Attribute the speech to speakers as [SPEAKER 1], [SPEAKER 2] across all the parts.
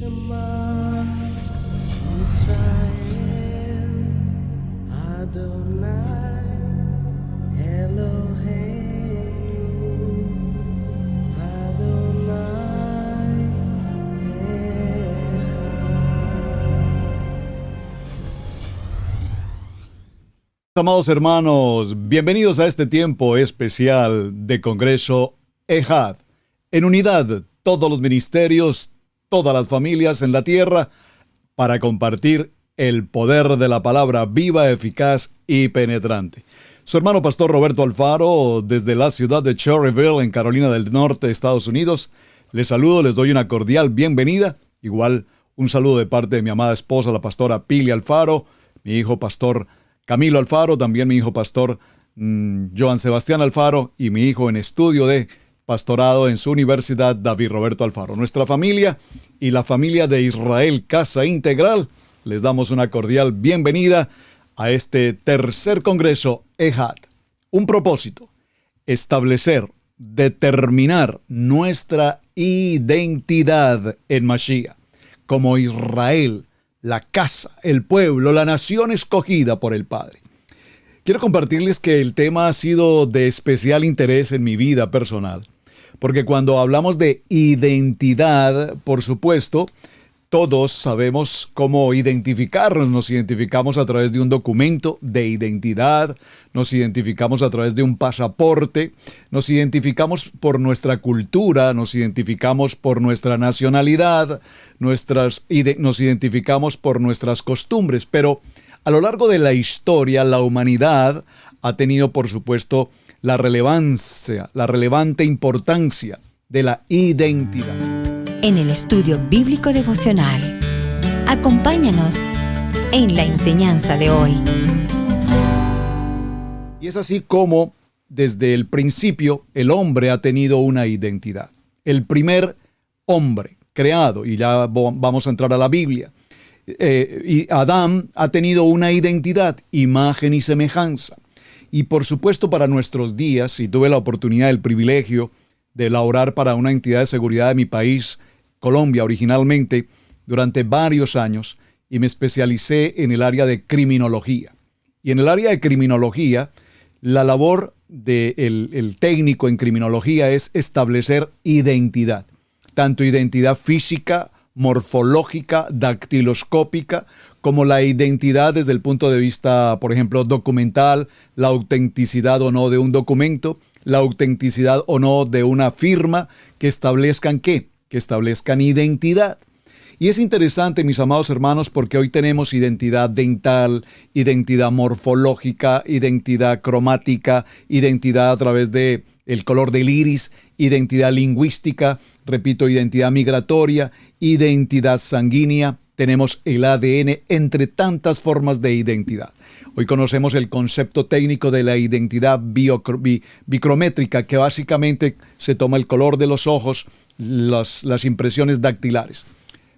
[SPEAKER 1] Shema Israel Adonai Eloheinu Adonai
[SPEAKER 2] Amados hermanos, bienvenidos a este tiempo especial de Congreso Ejad. En unidad, todos los ministerios, todas las familias en la tierra, para compartir el poder de la palabra viva, eficaz y penetrante. Su hermano pastor Roberto Alfaro, desde la ciudad de Cherryville, en Carolina del Norte, Estados Unidos, les saludo, les doy una cordial bienvenida. Igual, un saludo de parte de mi amada esposa, la pastora Pili Alfaro, mi hijo pastor Camilo Alfaro, también mi hijo pastor Joan Sebastián Alfaro y mi hijo en estudio de pastorado en su universidad, David Roberto Alfaro. Nuestra familia y la familia de Israel Casa Integral, les damos una cordial bienvenida a este tercer congreso Ejad. Un propósito: establecer, determinar nuestra identidad en Mashiach, como Israel, la casa, el pueblo, la nación escogida por el Padre. Quiero compartirles que el tema ha sido de especial interés en mi vida personal, porque cuando hablamos de identidad, por supuesto, todos sabemos cómo identificarnos. Nos identificamos a través de un documento de identidad, nos identificamos a través de un pasaporte, nos identificamos por nuestra cultura, nos identificamos por nuestra nacionalidad, nos identificamos por nuestras costumbres. Pero a lo largo de la historia, la humanidad ha tenido, por supuesto, la relevante importancia de la identidad.
[SPEAKER 3] En el estudio bíblico devocional, acompáñanos en la enseñanza de hoy.
[SPEAKER 2] Y es así como desde el principio el hombre ha tenido una identidad. El primer hombre creado, y ya vamos a entrar a la Biblia, y Adán ha tenido una identidad, imagen y semejanza. Y por supuesto para nuestros días, y tuve la oportunidad, el privilegio de laborar para una entidad de seguridad de mi país, Colombia originalmente, durante varios años, y me especialicé en el área de criminología. Y en el área de criminología, la labor del técnico en criminología es establecer identidad, tanto identidad física, morfológica, dactiloscópica, como la identidad desde el punto de vista, por ejemplo, documental, la autenticidad o no de un documento, la autenticidad o no de una firma, que establezcan ¿qué? Que establezcan identidad. Y es interesante, mis amados hermanos, porque hoy tenemos identidad dental, identidad morfológica, identidad cromática, identidad a través de el color del iris, identidad lingüística, repito, identidad migratoria, identidad sanguínea, tenemos el ADN, entre tantas formas de identidad. Hoy conocemos el concepto técnico de la identidad bicrométrica, que básicamente se toma el color de los ojos, las impresiones dactilares.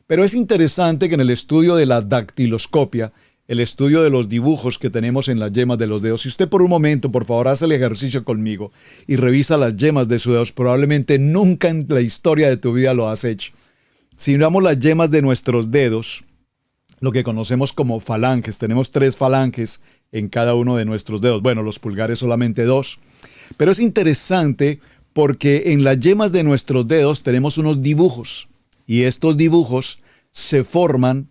[SPEAKER 2] Pero es interesante que en el estudio de la dactiloscopia, el estudio de los dibujos que tenemos en las yemas de los dedos, si usted por un momento, por favor, hace el ejercicio conmigo y revisa las yemas de sus dedos, probablemente nunca en la historia de tu vida lo has hecho. Si miramos las yemas de nuestros dedos, lo que conocemos como falanges, tenemos 3 falanges en cada uno de nuestros dedos. Bueno, los pulgares solamente 2. Pero es interesante porque en las yemas de nuestros dedos tenemos unos dibujos. Y estos dibujos se forman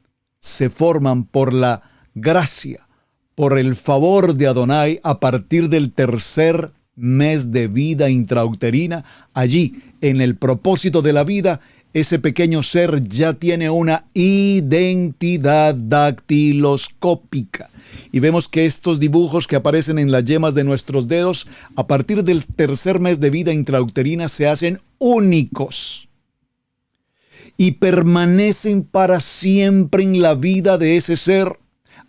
[SPEAKER 2] por la gracia, por el favor de Adonai a partir del tercer mes de vida intrauterina. Allí, en el propósito de la vida, ese pequeño ser ya tiene una identidad dactiloscópica. Y vemos que estos dibujos que aparecen en las yemas de nuestros dedos, a partir del tercer mes de vida intrauterina, se hacen únicos y permanecen para siempre en la vida de ese ser,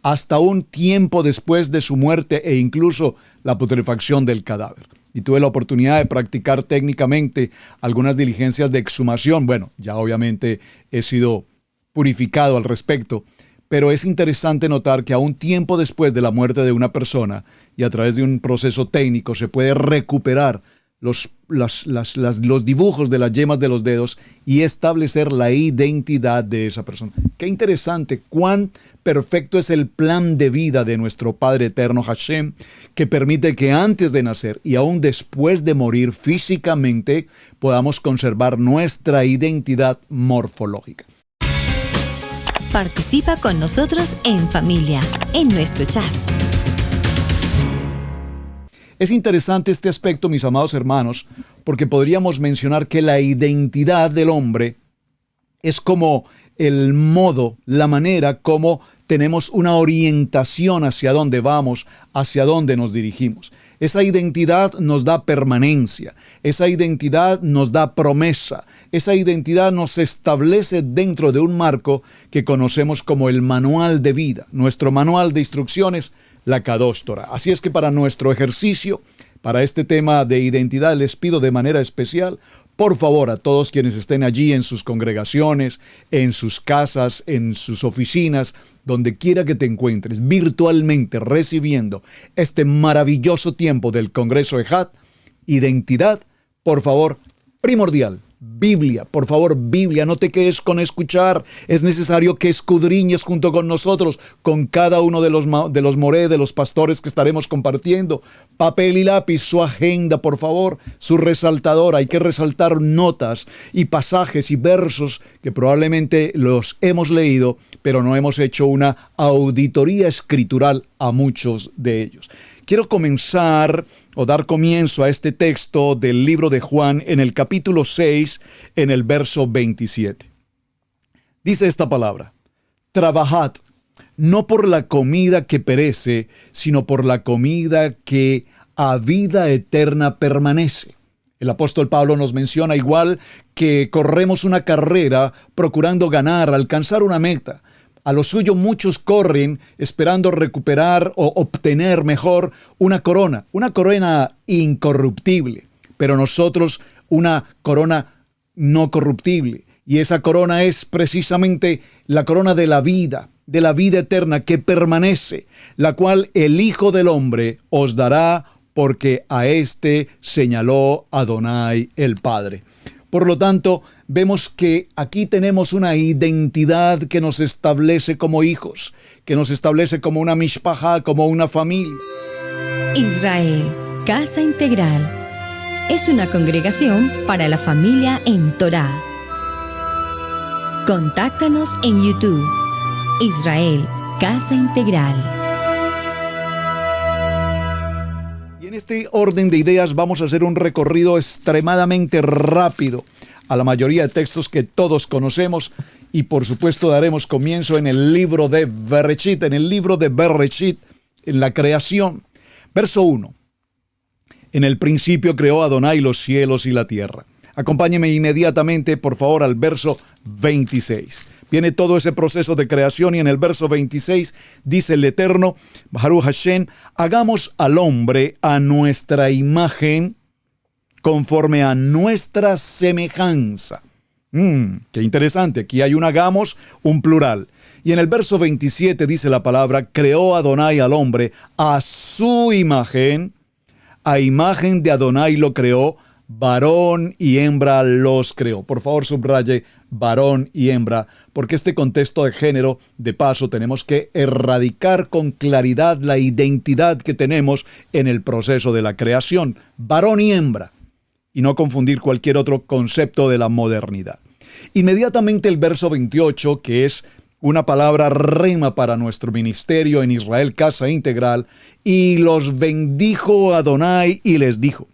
[SPEAKER 2] hasta un tiempo después de su muerte e incluso la putrefacción del cadáver. Y tuve la oportunidad de practicar técnicamente algunas diligencias de exhumación. Bueno, ya obviamente he sido purificado al respecto, pero es interesante notar que aún tiempo después de la muerte de una persona y a través de un proceso técnico se puede recuperar los dibujos de las yemas de los dedos y establecer la identidad de esa persona. Qué interesante, cuán perfecto es el plan de vida de nuestro Padre Eterno Hashem, que permite que antes de nacer y aún después de morir físicamente podamos conservar nuestra identidad morfológica.
[SPEAKER 3] Participa con nosotros en familia, en nuestro chat.
[SPEAKER 2] Es interesante este aspecto, mis amados hermanos, porque podríamos mencionar que la identidad del hombre es como el modo, la manera como tenemos una orientación hacia dónde vamos, hacia dónde nos dirigimos. Esa identidad nos da permanencia, esa identidad nos da promesa, esa identidad nos establece dentro de un marco que conocemos como el manual de vida, nuestro manual de instrucciones, la Kadosh Torah. Así es que para nuestro ejercicio, para este tema de identidad, les pido de manera especial, por favor, a todos quienes estén allí en sus congregaciones, en sus casas, en sus oficinas, donde quiera que te encuentres, virtualmente recibiendo este maravilloso tiempo del Congreso EJAT, identidad, por favor, primordial. Biblia, por favor, Biblia, no te quedes con escuchar, es necesario que escudriñes junto con nosotros, con cada uno de los moré, de los pastores que estaremos compartiendo, papel y lápiz, su agenda, por favor, su resaltador, hay que resaltar notas y pasajes y versos que probablemente los hemos leído, pero no hemos hecho una auditoría escritural a muchos de ellos. Quiero comenzar o dar comienzo a este texto del libro de Juan en el capítulo 6, en el verso 27. Dice esta palabra: trabajad, no por la comida que perece, sino por la comida que a vida eterna permanece. El apóstol Pablo nos menciona igual que corremos una carrera procurando ganar, alcanzar una meta. A lo suyo muchos corren esperando recuperar o obtener mejor una corona incorruptible, pero nosotros una corona no corruptible. Y esa corona es precisamente la corona de la vida eterna que permanece, la cual el Hijo del Hombre os dará, porque a éste señaló Adonai el Padre. Por lo tanto, vemos que aquí tenemos una identidad que nos establece como hijos, que nos establece como una mishpaja, como una familia.
[SPEAKER 3] Israel, Casa Integral, es una congregación para la familia en Torah. Contáctanos en YouTube, Israel, Casa Integral.
[SPEAKER 2] Y en este orden de ideas vamos a hacer un recorrido extremadamente rápido a la mayoría de textos que todos conocemos y por supuesto daremos comienzo en el libro de Bereshit, en la creación. Verso 1. En el principio creó Adonai los cielos y la tierra. Acompáñeme inmediatamente, por favor, al verso 26. Viene todo ese proceso de creación y en el verso 26 dice el Eterno, Baruch Hashem, hagamos al hombre a nuestra imagen, conforme a nuestra semejanza. Qué interesante, aquí hay un hagamos, un plural. Y en el verso 27 dice la palabra, creó Adonai al hombre a su imagen, a imagen de Adonai lo creó, varón y hembra los creó. Por favor, subraye varón y hembra, porque este contexto de género, de paso, tenemos que erradicar con claridad la identidad que tenemos en el proceso de la creación. Varón y hembra. Y no confundir cualquier otro concepto de la modernidad. Inmediatamente el verso 28, que es una palabra rema para nuestro ministerio en Israel Casa Integral, y los bendijo Adonai y les dijo,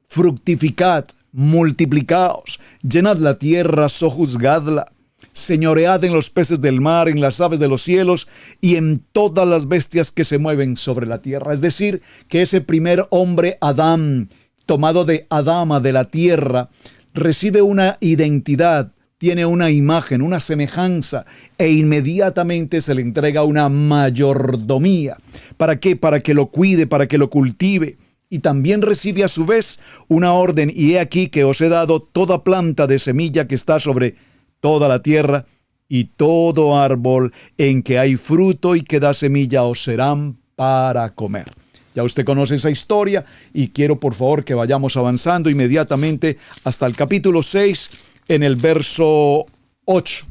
[SPEAKER 2] fructificad, multiplicaos, llenad la tierra, sojuzgadla, señoread en los peces del mar, en las aves de los cielos y en todas las bestias que se mueven sobre la tierra. Es decir, que ese primer hombre Adán, tomado de Adama, de la tierra, recibe una identidad, tiene una imagen, una semejanza, e inmediatamente se le entrega una mayordomía. ¿Para qué? Para que lo cuide, para que lo cultive. Y también recibe a su vez una orden, y he aquí que os he dado toda planta de semilla que está sobre toda la tierra, y todo árbol en que hay fruto y que da semilla os serán para comer. Ya usted conoce esa historia y quiero por favor que vayamos avanzando inmediatamente hasta el capítulo 6 en el verso 8.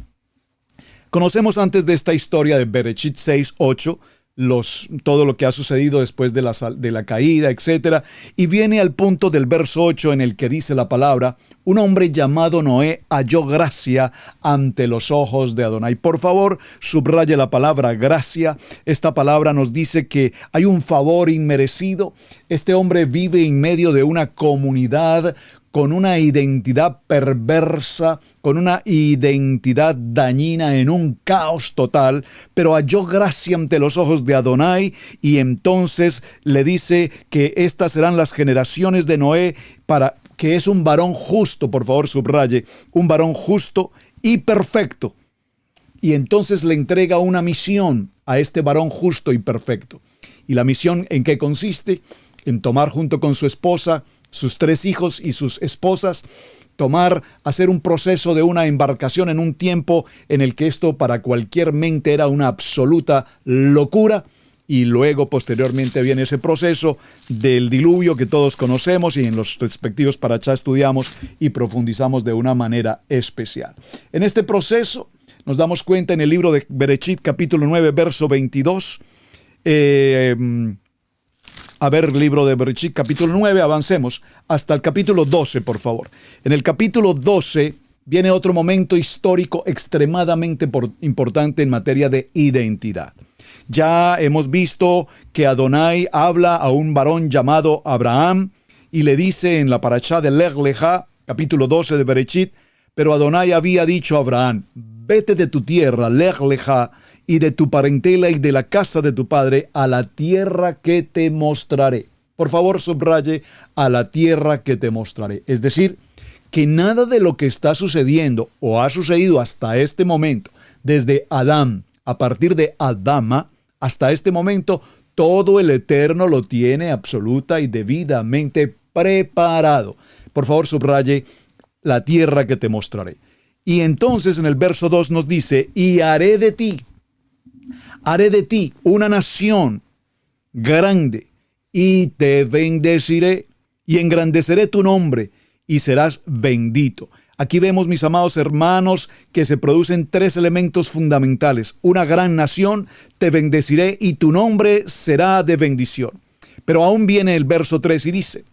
[SPEAKER 2] Conocemos antes de esta historia de Bereshit 6:8 todo lo que ha sucedido después de la caída, etc. Y viene al punto del verso 8 en el que dice la palabra: un hombre llamado Noé halló gracia ante los ojos de Adonai. Por favor, subraye la palabra gracia. Esta palabra nos dice que hay un favor inmerecido. Este hombre vive en medio de una comunidad con una identidad perversa, con una identidad dañina, en un caos total, pero halló gracia ante los ojos de Adonai, y entonces le dice que estas serán las generaciones de Noé, para que es un varón justo. Por favor, subraye, un varón justo y perfecto. Y entonces le entrega una misión a este varón justo y perfecto. ¿Y la misión en qué consiste? En tomar junto con su esposa, sus 3 hijos y sus esposas, hacer un proceso de una embarcación en un tiempo en el que esto para cualquier mente era una absoluta locura. Y luego, posteriormente, viene ese proceso del diluvio que todos conocemos y en los respectivos parachá estudiamos y profundizamos de una manera especial. En este proceso nos damos cuenta en el libro de Bereshit, capítulo 9, verso 22. Libro de Bereshit, capítulo 9, avancemos hasta el capítulo 12, por favor. En el capítulo 12 viene otro momento histórico extremadamente importante en materia de identidad. Ya hemos visto que Adonai habla a un varón llamado Abraham y le dice en la parashá de Lech Lecha, capítulo 12 de Bereshit: pero Adonai había dicho a Abraham: vete de tu tierra, Lech Lecha, y de tu parentela y de la casa de tu padre, a la tierra que te mostraré. Por favor, subraye: a la tierra que te mostraré. Es decir, que nada de lo que está sucediendo o ha sucedido hasta este momento, desde Adán, a partir de Adama, hasta este momento, todo el Eterno lo tiene absoluta y debidamente preparado. Por favor, subraye: la tierra que te mostraré. Y entonces en el verso 2 nos dice: y haré de ti una nación grande, y te bendeciré, y engrandeceré tu nombre, y serás bendito. Aquí vemos, mis amados hermanos, que se producen 3 elementos fundamentales. Una gran nación, te bendeciré, y tu nombre será de bendición. Pero aún viene el verso 3 y dice: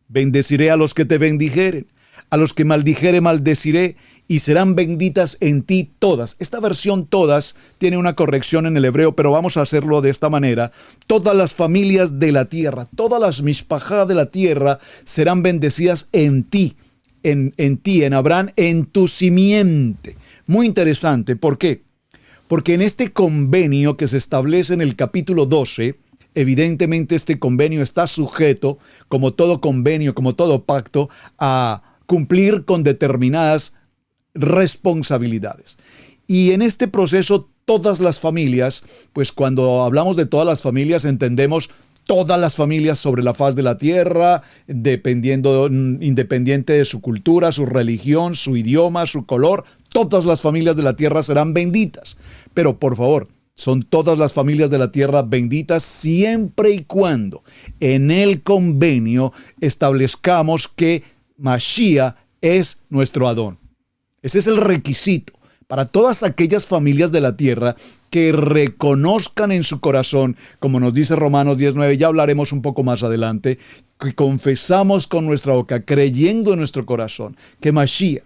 [SPEAKER 2] bendeciré a los que te bendijeren, a los que maldijere maldeciré, y serán benditas en ti todas. Esta versión todas tiene una corrección en el hebreo, pero vamos a hacerlo de esta manera: todas las familias de la tierra, todas las mishpajá de la tierra serán bendecidas en ti, en Abraham, en tu simiente. Muy interesante. ¿Por qué? Porque en este convenio que se establece en el capítulo 12, evidentemente este convenio está sujeto, como todo convenio, como todo pacto, a cumplir con determinadas responsabilidades. Y en este proceso, todas las familias, pues cuando hablamos de todas las familias, entendemos todas las familias sobre la faz de la tierra, independiente de su cultura, su religión, su idioma, su color, todas las familias de la tierra serán benditas. Pero por favor, son todas las familias de la tierra benditas siempre y cuando en el convenio establezcamos que Mashiach es nuestro Adón. Ese es el requisito para todas aquellas familias de la tierra que reconozcan en su corazón, como nos dice Romanos 10:9, ya hablaremos un poco más adelante, que confesamos con nuestra boca, creyendo en nuestro corazón, que Mashiach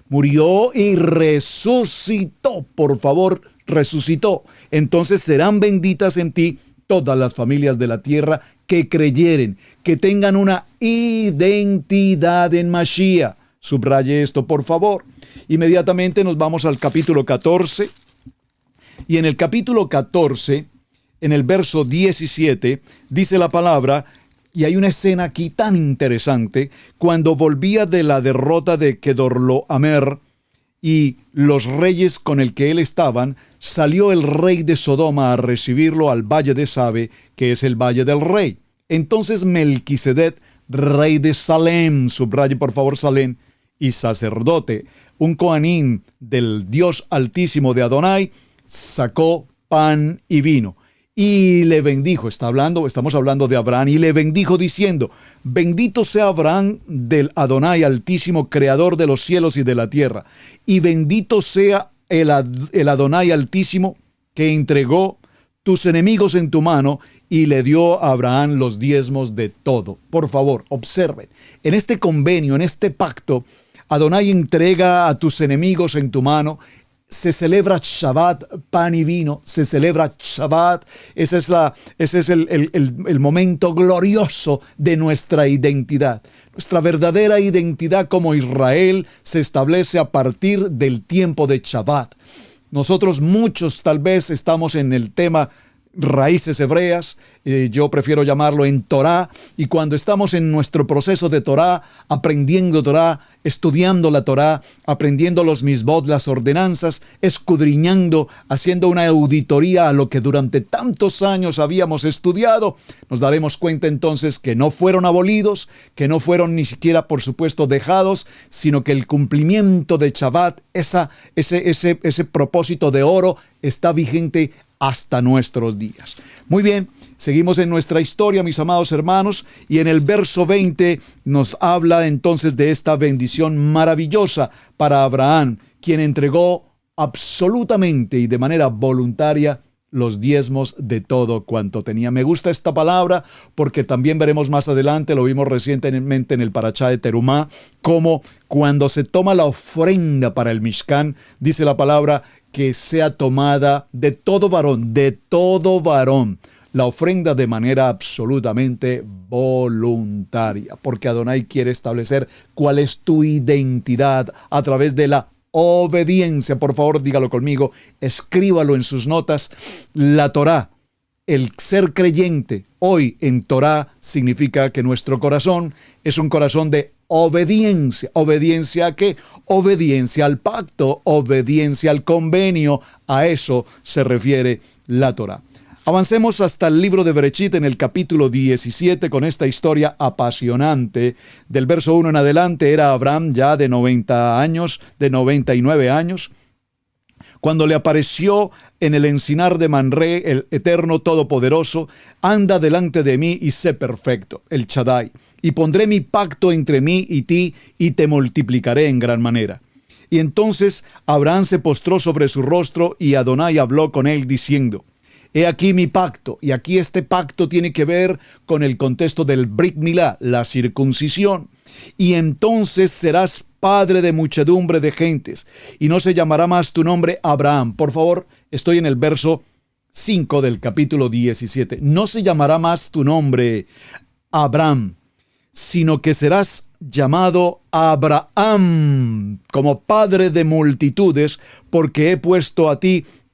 [SPEAKER 2] murió y resucitó. Por favor, resucitó. Entonces serán benditas en ti todas las familias de la tierra que creyeren, que tengan una identidad en Mashiach. Subraye esto, por favor. Inmediatamente nos vamos al capítulo 14. Y en el capítulo 14, en el verso 17, dice la palabra, y hay una escena aquí tan interesante: cuando volvía de la derrota de Kedorlaomer y los reyes con el que él estaban, salió el rey de Sodoma a recibirlo al valle de Sabe, que es el valle del rey. Entonces Melquisedec, rey de Salem, subraye por favor Salem, y sacerdote, un coanín del Dios Altísimo de Adonai, sacó pan y vino. y le bendijo. Estamos hablando de Abraham, y le bendijo diciendo: bendito sea Abraham del Adonai Altísimo, creador de los cielos y de la tierra, y bendito sea el Adonai Altísimo, que entregó tus enemigos en tu mano y le dio a Abraham los diezmos de todo. Por favor, observen, en este convenio, en este pacto, Adonai entrega a tus enemigos en tu mano. Se celebra Shabbat, pan y vino, se celebra Shabbat. Ese es el momento glorioso de nuestra identidad. Nuestra verdadera identidad como Israel se establece a partir del tiempo de Shabbat. Nosotros muchos tal vez estamos en el tema raíces hebreas, yo prefiero llamarlo en Torá, y cuando estamos en nuestro proceso de Torá, aprendiendo Torá, estudiando la Torá, aprendiendo los misbot, las ordenanzas, escudriñando, haciendo una auditoría a lo que durante tantos años habíamos estudiado, nos daremos cuenta entonces que no fueron abolidos, que no fueron ni siquiera, por supuesto, dejados, sino que el cumplimiento de Shabbat, ese propósito de oro, está vigente hasta nuestros días. Muy bien, seguimos en nuestra historia, mis amados hermanos, y en el verso 20 nos habla entonces de esta bendición maravillosa para Abraham, quien entregó absolutamente y de manera voluntaria los diezmos de todo cuanto tenía. Me gusta esta palabra porque también veremos más adelante, lo vimos recientemente en el Parashá de Terumá, como cuando se toma la ofrenda para el Mishkan, dice la palabra que sea tomada de todo varón, la ofrenda de manera absolutamente voluntaria, porque Adonai quiere establecer cuál es tu identidad a través de la obediencia. Por favor, dígalo conmigo, escríbalo en sus notas. La Torá, el ser creyente hoy en Torá, significa que nuestro corazón es un corazón de obediencia. ¿Obediencia a qué? Obediencia al pacto, obediencia al convenio. A eso se refiere la Torá. Avancemos hasta el libro de Bereshit en el capítulo 17 con esta historia apasionante. Del verso 1 en adelante era Abraham ya de 90 años, de 99 años, cuando le apareció en el encinar de Manré el Eterno Todopoderoso: anda delante de mí y sé perfecto, el Shaddai, y pondré mi pacto entre mí y ti, y te multiplicaré en gran manera. Y entonces Abraham se postró sobre su rostro, y Adonai habló con él diciendo: he aquí mi pacto. Y aquí este pacto tiene que ver con el contexto del Brit Milá, la circuncisión. Y entonces serás padre de muchedumbre de gentes, y no se llamará más tu nombre Abraham. Por favor, estoy en el verso 5 del capítulo 17. No se llamará más tu nombre Abraham, sino que serás llamado Abraham, como padre de multitudes, porque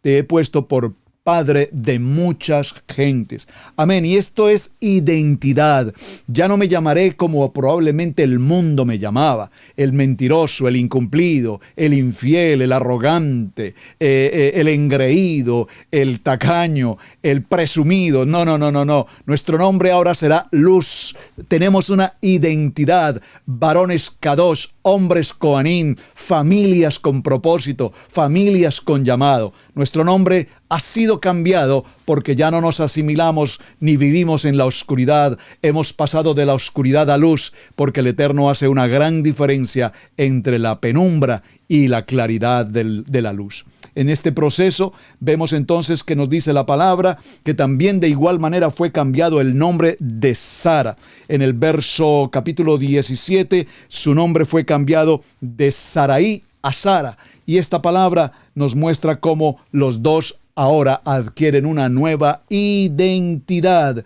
[SPEAKER 2] te he puesto por padre de muchas gentes. Amén. Y esto es identidad. Ya no me llamaré como probablemente el mundo me llamaba: el mentiroso, el incumplido, el infiel, el arrogante, el engreído, el tacaño, el presumido. No. Nuestro nombre ahora será luz. Tenemos una identidad. Varones kadosh, hombres kohanim, familias con propósito, familias con llamado. Nuestro nombre ha sido cambiado porque ya no nos asimilamos ni vivimos en la oscuridad. Hemos pasado de la oscuridad a luz, porque el Eterno hace una gran diferencia entre la penumbra y la claridad de la luz. En este proceso vemos entonces que nos dice la palabra que también de igual manera fue cambiado el nombre de Sara. En el verso capítulo 17, su nombre fue cambiado de Sarai a Sara. Y esta palabra nos muestra cómo los dos ahora adquieren una nueva identidad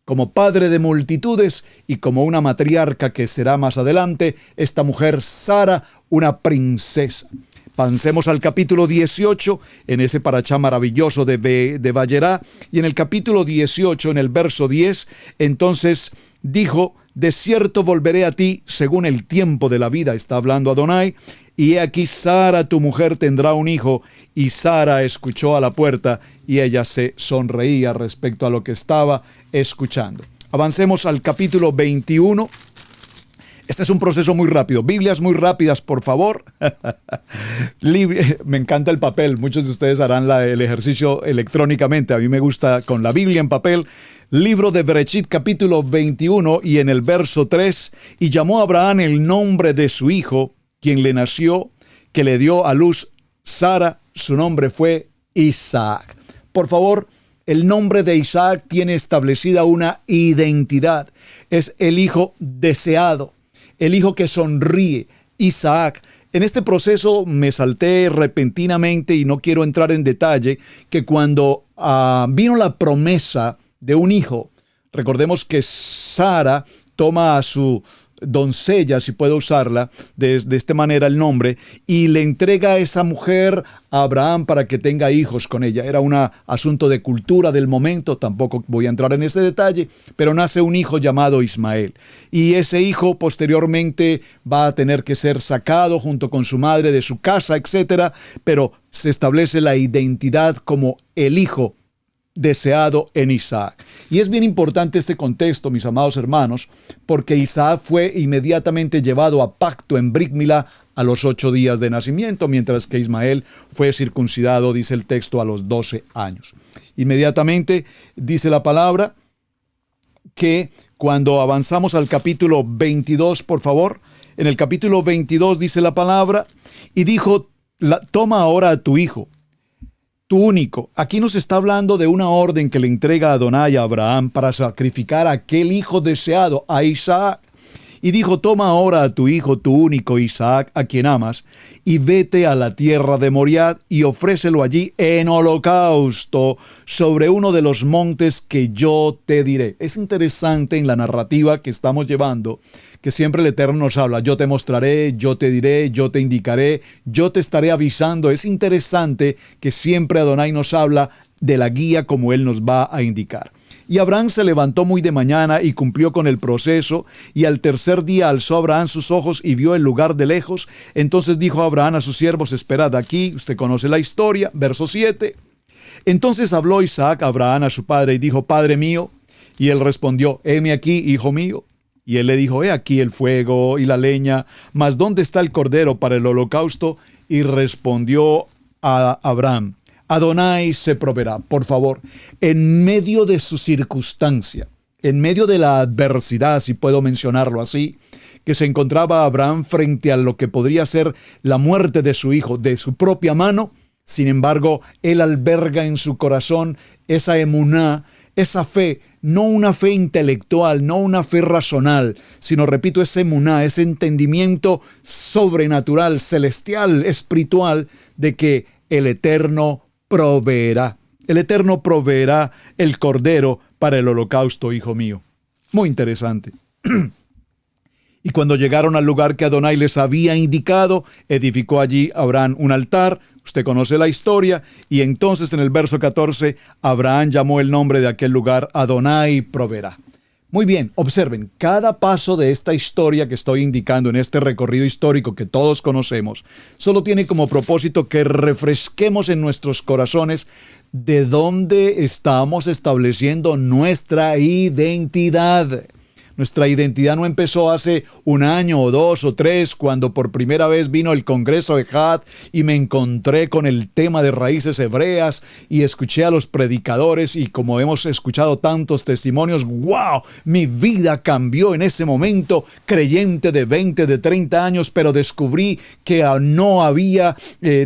[SPEAKER 2] como padre de multitudes y como una matriarca que será más adelante, esta mujer Sara, una princesa. Pasemos al capítulo 18, en ese parashá maravilloso de Vayera, y en el capítulo 18, en el verso 10, entonces dijo: de cierto volveré a ti según el tiempo de la vida, está hablando Adonai, y he aquí Sara tu mujer tendrá un hijo. Y Sara escuchó a la puerta, y ella se sonreía respecto a lo que estaba escuchando. Avancemos al capítulo 21. Este es un proceso muy rápido. Biblias muy rápidas, por favor. Me encanta el papel. Muchos de ustedes harán el ejercicio electrónicamente. A mí me gusta con la Biblia en papel. Libro de Bereshit, capítulo 21, y en el verso 3, y llamó a Abraham el nombre de su hijo, quien le nació, que le dio a luz Sara. Su nombre fue Isaac. Por favor, el nombre de Isaac tiene establecida una identidad. Es el hijo deseado, el hijo que sonríe, Isaac. En este proceso me salté repentinamente y no quiero entrar en detalle, que cuando vino la promesa de un hijo, recordemos que Sara toma a su doncella, si puedo usarla de esta manera el nombre, y le entrega a esa mujer a Abraham para que tenga hijos con ella. Era un asunto de cultura del momento, tampoco voy a entrar en ese detalle, pero nace un hijo llamado Ismael. Y ese hijo posteriormente va a tener que ser sacado junto con su madre de su casa, etcétera, pero se establece la identidad como el hijo deseado en Isaac. Y es bien importante este contexto, mis amados hermanos, porque Isaac fue inmediatamente llevado a pacto en Brit Milá a los 8 días de nacimiento, mientras que Ismael fue circuncidado, dice el texto, a los 12 años. Inmediatamente dice la palabra que cuando avanzamos al capítulo 22, por favor, en el capítulo 22 dice la palabra, y dijo, toma ahora a tu hijo, tu único. Aquí nos está hablando de una orden que le entrega Adonai a Abraham para sacrificar a aquel hijo deseado, a Isaac. Y dijo, toma ahora a tu hijo, tu único Isaac, a quien amas, y vete a la tierra de Moriah y ofrécelo allí en holocausto sobre uno de los montes que yo te diré. Es interesante en la narrativa que estamos llevando, que siempre el Eterno nos habla, yo te mostraré, yo te diré, yo te indicaré, yo te estaré avisando. Es interesante que siempre Adonai nos habla de la guía como Él nos va a indicar. Y Abraham se levantó muy de mañana y cumplió con el proceso, y al tercer día alzó Abraham sus ojos y vio el lugar de lejos. Entonces dijo Abraham a sus siervos, esperad aquí, usted conoce la historia, verso 7. Entonces habló Isaac a Abraham a su padre y dijo, Padre mío, y él respondió, heme aquí, hijo mío. Y él le dijo, he aquí el fuego y la leña, mas ¿dónde está el cordero para el holocausto? Y respondió a Abraham, Adonai se proveerá. Por favor, en medio de su circunstancia, en medio de la adversidad, si puedo mencionarlo así, que se encontraba Abraham frente a lo que podría ser la muerte de su hijo, de su propia mano, sin embargo, él alberga en su corazón esa emuná, esa fe, no una fe intelectual, no una fe racional, sino, repito, ese emuná, ese entendimiento sobrenatural, celestial, espiritual, de que el Eterno proveerá. El Eterno proveerá el cordero para el holocausto, hijo mío. Muy interesante. Y cuando llegaron al lugar que Adonai les había indicado, edificó allí Abraham un altar. Usted conoce la historia. Y entonces en el verso 14, Abraham llamó el nombre de aquel lugar Adonai proveerá. Muy bien, observen, cada paso de esta historia que estoy indicando en este recorrido histórico que todos conocemos, solo tiene como propósito que refresquemos en nuestros corazones de dónde estamos estableciendo nuestra identidad. Nuestra identidad no empezó hace 1 año o 2 o 3, cuando por primera vez vino el Congreso de Had y me encontré con el tema de raíces hebreas y escuché a los predicadores, y como hemos escuchado tantos testimonios, ¡wow! Mi vida cambió en ese momento, creyente de 20, de 30 años, pero descubrí que no había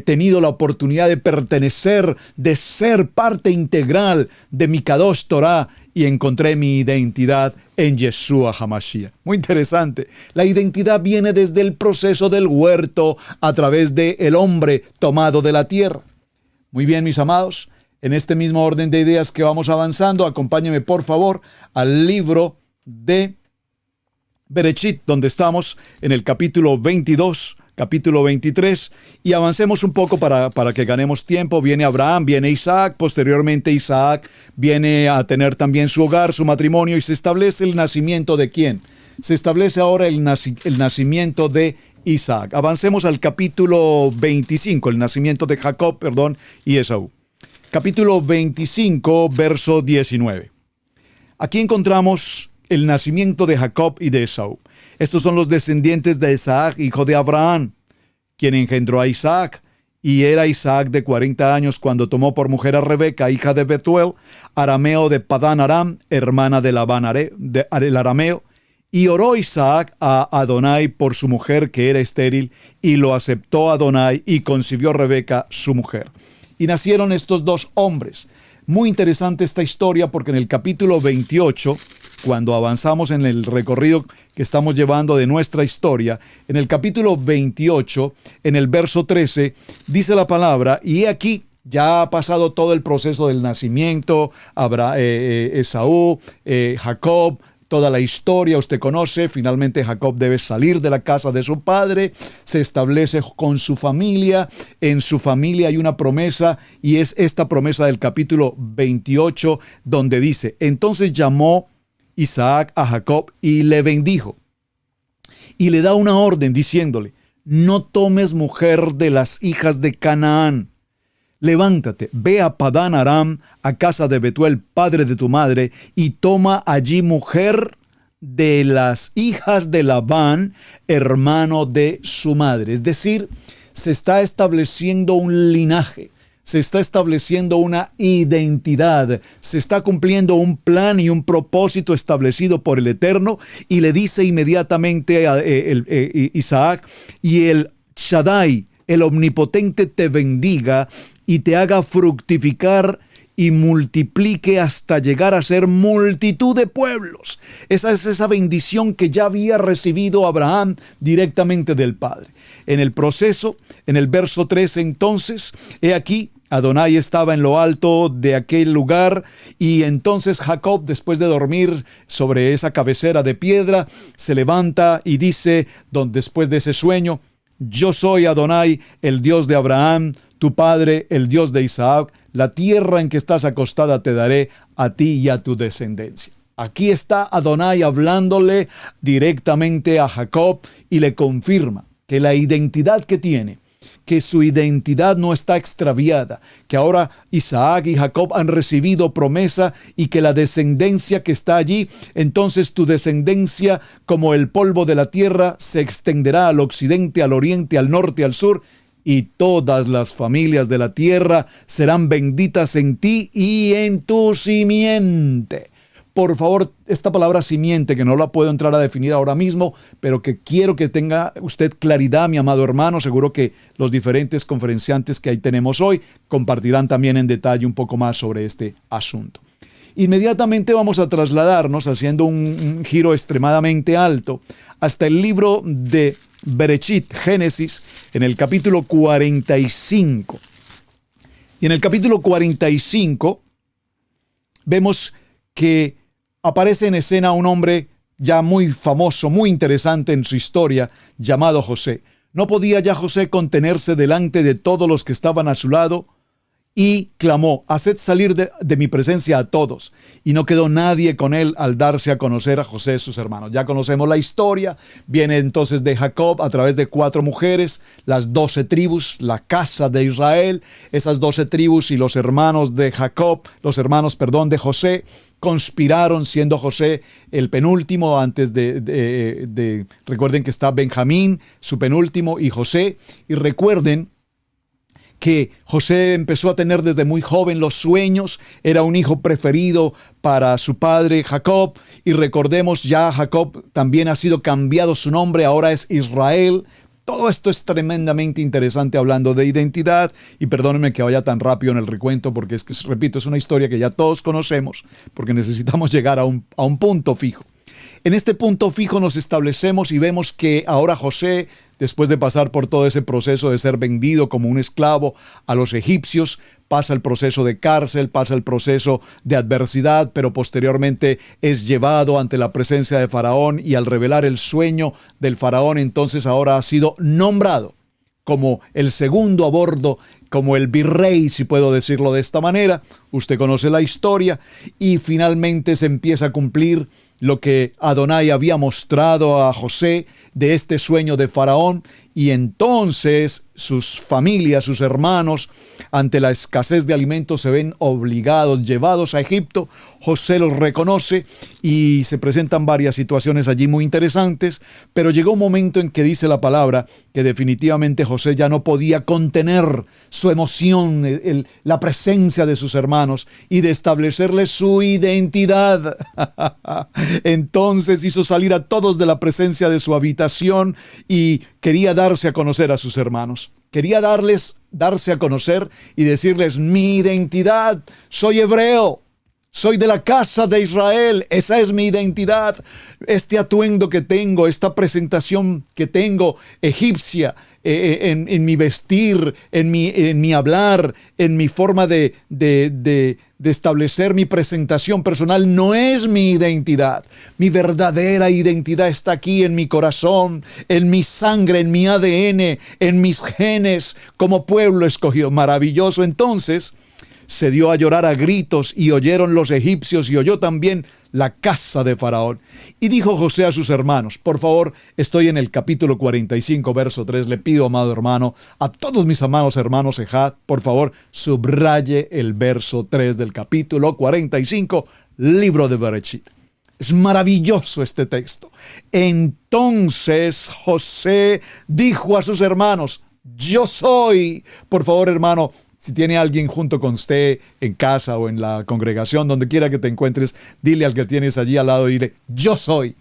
[SPEAKER 2] tenido la oportunidad de pertenecer, de ser parte integral de mi Kadosh Torah, y encontré mi identidad en Yeshua HaMashiach. Muy interesante. La identidad viene desde el proceso del huerto a través del hombre tomado de la tierra. Muy bien, mis amados. En este mismo orden de ideas que vamos avanzando, acompáñenme por favor al libro de Bereshit, donde estamos en el capítulo 22, capítulo 23, y avancemos un poco para que ganemos tiempo. Viene Abraham, viene Isaac, posteriormente Isaac viene a tener también su hogar, su matrimonio, y se establece el nacimiento de ¿quién? Se establece ahora el nacimiento de Isaac. Avancemos al capítulo 25, el nacimiento de Jacob, y Esaú. Capítulo 25, verso 19. Aquí encontramos el nacimiento de Jacob y de Esaú. Estos son los descendientes de Isaac, hijo de Abraham, quien engendró a Isaac. Y era Isaac de 40 años cuando tomó por mujer a Rebeca, hija de Betuel, arameo de Padán Aram, hermana de Labán el arameo. Y oró Isaac a Adonai por su mujer que era estéril, y lo aceptó Adonai, y concibió Rebeca su mujer. Y nacieron estos dos hombres. Muy interesante esta historia porque en el capítulo 28, cuando avanzamos en el recorrido que estamos llevando de nuestra historia, en el capítulo 28, en el verso 13, dice la palabra, y he aquí, ya ha pasado todo el proceso del nacimiento, Esaú, Jacob, toda la historia usted conoce. Finalmente Jacob debe salir de la casa de su padre, se establece con su familia. En su familia hay una promesa, y es esta promesa del capítulo 28, donde dice, entonces llamó Isaac a Jacob y le bendijo, y le da una orden diciéndole, no tomes mujer de las hijas de Canaán. Levántate, ve a Padán Aram, a casa de Betuel, padre de tu madre, y toma allí mujer de las hijas de Labán, hermano de su madre. Es decir, se está estableciendo un linaje, se está estableciendo una identidad, se está cumpliendo un plan y un propósito establecido por el Eterno, y le dice inmediatamente a Isaac, y el Shaddai, el Omnipotente, te bendiga y te haga fructificar y multiplique hasta llegar a ser multitud de pueblos. Esa es esa bendición que ya había recibido Abraham directamente del Padre. En el proceso, en el verso 13, entonces, he aquí, Adonai estaba en lo alto de aquel lugar, y entonces Jacob, después de dormir sobre esa cabecera de piedra, se levanta y dice, después de ese sueño, yo soy Adonai, el Dios de Abraham, tu padre, el Dios de Isaac. La tierra en que estás acostada te daré a ti y a tu descendencia. Aquí está Adonai hablándole directamente a Jacob, y le confirma que la identidad que tiene, que su identidad no está extraviada, que ahora Isaac y Jacob han recibido promesa, y que la descendencia que está allí, entonces tu descendencia como el polvo de la tierra se extenderá al occidente, al oriente, al norte, al sur, y todas las familias de la tierra serán benditas en ti y en tu simiente. Por favor, esta palabra simiente, que no la puedo entrar a definir ahora mismo, pero que quiero que tenga usted claridad, mi amado hermano. Seguro que los diferentes conferenciantes que ahí tenemos hoy compartirán también en detalle un poco más sobre este asunto. Inmediatamente vamos a trasladarnos, haciendo un giro extremadamente alto, hasta el libro de Bereshit, Génesis, en el capítulo 45. Y en el capítulo 45 vemos que aparece en escena un hombre ya muy famoso, muy interesante en su historia, llamado José. No podía ya José contenerse delante de todos los que estaban a su lado, y clamó, haced salir de mi presencia a todos. Y no quedó nadie con él al darse a conocer a José y sus hermanos. Ya conocemos la historia. Viene entonces de Jacob a través de 4 mujeres, las 12 tribus, la casa de Israel. Esas 12 tribus y los hermanos de Jacob, de José, conspiraron, siendo José el penúltimo antes recuerden que está Benjamín, su penúltimo, y José. Y recuerden que José empezó a tener desde muy joven los sueños, era un hijo preferido para su padre Jacob, y recordemos, ya Jacob también ha sido cambiado su nombre, ahora es Israel. Todo esto es tremendamente interesante hablando de identidad, y perdónenme que vaya tan rápido en el recuento, porque es que, repito, es una historia que ya todos conocemos, porque necesitamos llegar a un punto fijo. En este punto fijo nos establecemos y vemos que ahora José, después de pasar por todo ese proceso de ser vendido como un esclavo a los egipcios, pasa el proceso de cárcel, pasa el proceso de adversidad, pero posteriormente es llevado ante la presencia de Faraón, y al revelar el sueño del Faraón, entonces ahora ha sido nombrado como el segundo a bordo como el virrey, si puedo decirlo de esta manera. Usted conoce la historia y finalmente se empieza a cumplir lo que Adonai había mostrado a José de este sueño de Faraón, y entonces sus familias, sus hermanos, ante la escasez de alimentos se ven obligados, llevados a Egipto. José los reconoce y se presentan varias situaciones allí muy interesantes, pero llegó un momento en que dice la palabra que definitivamente José ya no podía contener su emoción, la presencia de sus hermanos y de establecerles su identidad. Entonces hizo salir a todos de la presencia de su habitación y quería darse a conocer a sus hermanos. Quería darse a conocer y decirles: mi identidad, soy hebreo, soy de la casa de Israel, esa es mi identidad. Este atuendo que tengo, esta presentación que tengo egipcia, en mi vestir, en mi hablar, en mi forma de establecer mi presentación personal, no es mi identidad. Mi verdadera identidad está aquí en mi corazón, en mi sangre, en mi ADN, en mis genes, como pueblo escogido. Maravilloso. Entonces se dio a llorar a gritos, y oyeron los egipcios, y oyó también la casa de Faraón. Y dijo José a sus hermanos, por favor, estoy en el capítulo 45, verso 3, le pido, amado hermano, a todos mis amados hermanos Ejad, por favor, subraye el verso 3 del capítulo 45, libro de Bereshit. Es maravilloso este texto. Entonces José dijo a sus hermanos: yo soy. Por favor, hermano, si tiene alguien junto con usted en casa o en la congregación, donde quiera que te encuentres, dile al que tienes allí al lado, dile: yo soy,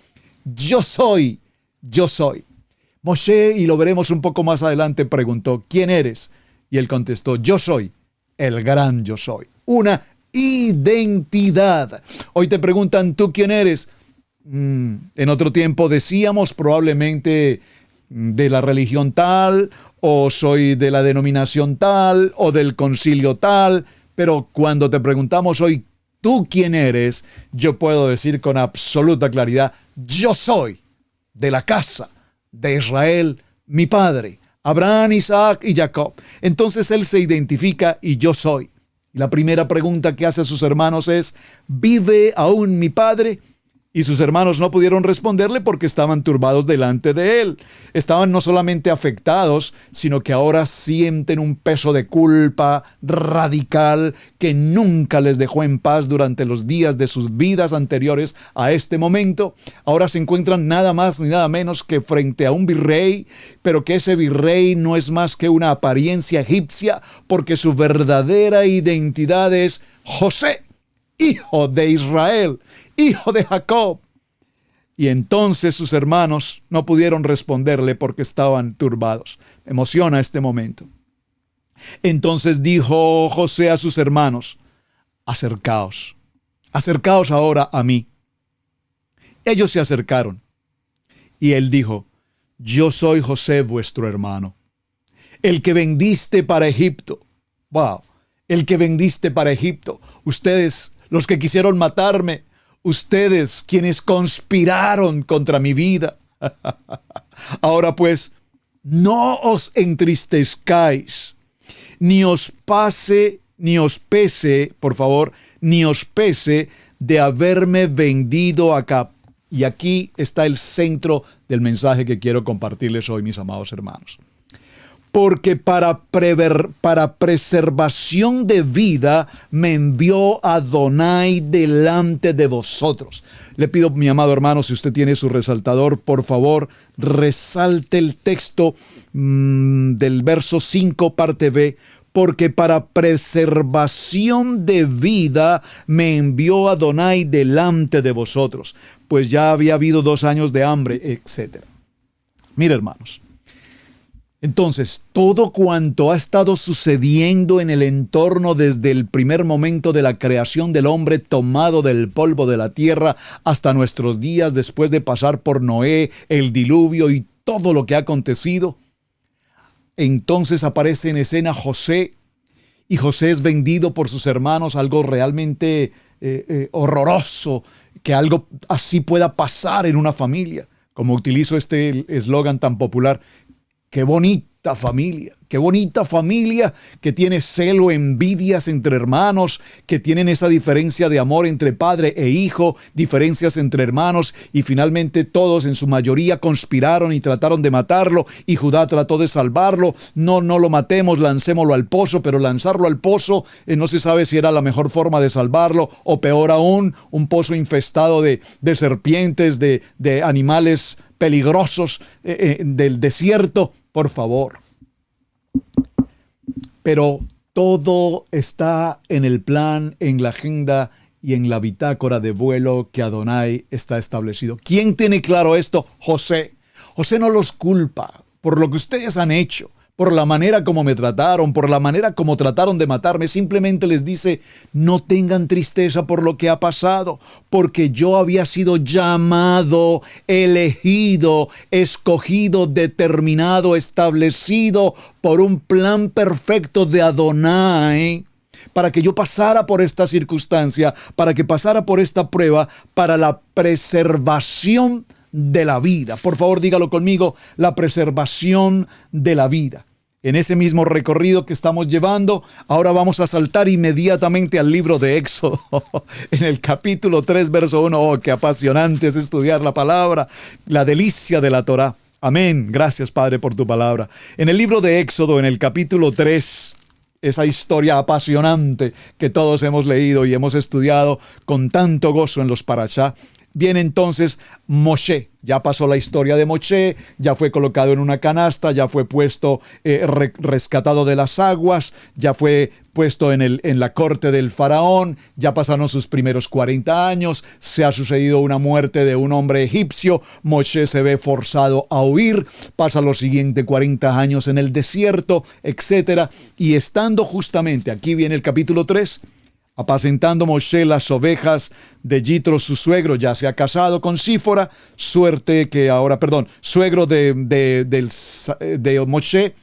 [SPEAKER 2] yo soy, yo soy. Moshe, y lo veremos un poco más adelante, preguntó: ¿quién eres? Y él contestó: yo soy el gran yo soy. Una identidad. Hoy te preguntan: ¿tú quién eres? En otro tiempo decíamos probablemente de la religión tal, o soy de la denominación tal, o del concilio tal, pero cuando te preguntamos hoy, ¿tú quién eres? Yo puedo decir con absoluta claridad: yo soy de la casa de Israel, mi padre, Abraham, Isaac y Jacob. Entonces él se identifica y yo soy. Y la primera pregunta que hace a sus hermanos es: ¿vive aún mi padre? Y sus hermanos no pudieron responderle porque estaban turbados delante de él. Estaban no solamente afectados, sino que ahora sienten un peso de culpa radical que nunca les dejó en paz durante los días de sus vidas anteriores a este momento. Ahora se encuentran nada más ni nada menos que frente a un virrey, pero que ese virrey no es más que una apariencia egipcia, porque su verdadera identidad es José, hijo de Israel, hijo de Jacob. Y entonces sus hermanos no pudieron responderle porque estaban turbados. Me emociona este momento. Entonces dijo José a sus hermanos: acercaos, acercaos ahora a mí. Ellos se acercaron y él dijo: yo soy José, vuestro hermano, el que vendiste para Egipto. Wow, el que vendiste para Egipto. Ustedes, los que quisieron matarme, ustedes quienes conspiraron contra mi vida. Ahora pues, no os entristezcáis, ni os pese, por favor, ni os pese de haberme vendido acá. Y aquí está el centro del mensaje que quiero compartirles hoy, mis amados hermanos. Porque para preservación de vida me envió Adonai delante de vosotros. Le pido, mi amado hermano, si usted tiene su resaltador, por favor, resalte el texto del verso 5, parte B. Porque para preservación de vida me envió Adonai delante de vosotros, pues ya había habido 2 años de hambre, etc. Mira, hermanos. Entonces, todo cuanto ha estado sucediendo en el entorno desde el primer momento de la creación del hombre tomado del polvo de la tierra hasta nuestros días, después de pasar por Noé, el diluvio y todo lo que ha acontecido, entonces aparece en escena José, y José es vendido por sus hermanos, algo realmente horroroso, que algo así pueda pasar en una familia. Como utilizo este eslogan tan popular: qué bonito bonita familia. Qué bonita familia que tiene celo, envidias entre hermanos, que tienen esa diferencia de amor entre padre e hijo, diferencias entre hermanos, y finalmente todos en su mayoría conspiraron y trataron de matarlo, y Judá trató de salvarlo. No lo matemos, lancémoslo al pozo, pero lanzarlo al pozo no se sabe si era la mejor forma de salvarlo, o peor aún, un pozo infestado de serpientes, de animales peligrosos del desierto. Por favor. Pero todo está en el plan, en la agenda y en la bitácora de vuelo que Adonai está establecido. ¿Quién tiene claro esto? José. José no los culpa por lo que ustedes han hecho, por la manera como me trataron, por la manera como trataron de matarme. Simplemente les dice, no tengan tristeza por lo que ha pasado, porque yo había sido llamado, elegido, escogido, determinado, establecido por un plan perfecto de Adonai, para que yo pasara por esta circunstancia, para que pasara por esta prueba, para la preservación de la vida. Por favor, dígalo conmigo, la preservación de la vida. En ese mismo recorrido que estamos llevando, ahora vamos a saltar inmediatamente al libro de Éxodo, en el capítulo 3, verso 1. Oh, qué apasionante es estudiar la palabra, la delicia de la Torá. Amén. Gracias, Padre, por tu palabra. En el libro de Éxodo, en el capítulo 3, esa historia apasionante que todos hemos leído y hemos estudiado con tanto gozo en los parashá, viene entonces Moshe. Ya pasó la historia de Moshe, ya fue colocado en una canasta, ya fue puesto, rescatado de las aguas, ya fue puesto en la corte del faraón, ya pasaron sus primeros 40 años, se ha sucedido una muerte de un hombre egipcio, Moshe se ve forzado a huir, pasa los siguientes 40 años en el desierto, etc. Y estando justamente, aquí viene el capítulo 3, apacentando Moshe las ovejas de Yitro, su suegro, ya se ha casado con Sífora, suegro de Moshe,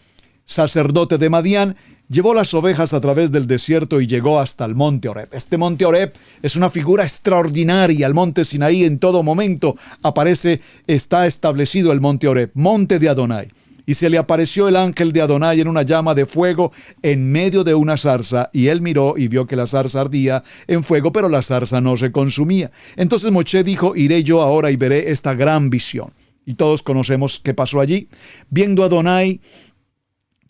[SPEAKER 2] sacerdote de Madián, llevó las ovejas a través del desierto y llegó hasta el monte Horeb. Este monte Horeb es una figura extraordinaria. El monte Sinaí en todo momento aparece, está establecido el monte Horeb, monte de Adonai. Y se le apareció el ángel de Adonai en una llama de fuego en medio de una zarza, y él miró y vio que la zarza ardía en fuego, pero la zarza no se consumía. Entonces Moshe dijo, iré yo ahora y veré esta gran visión. Y todos conocemos qué pasó allí. Viendo a Adonai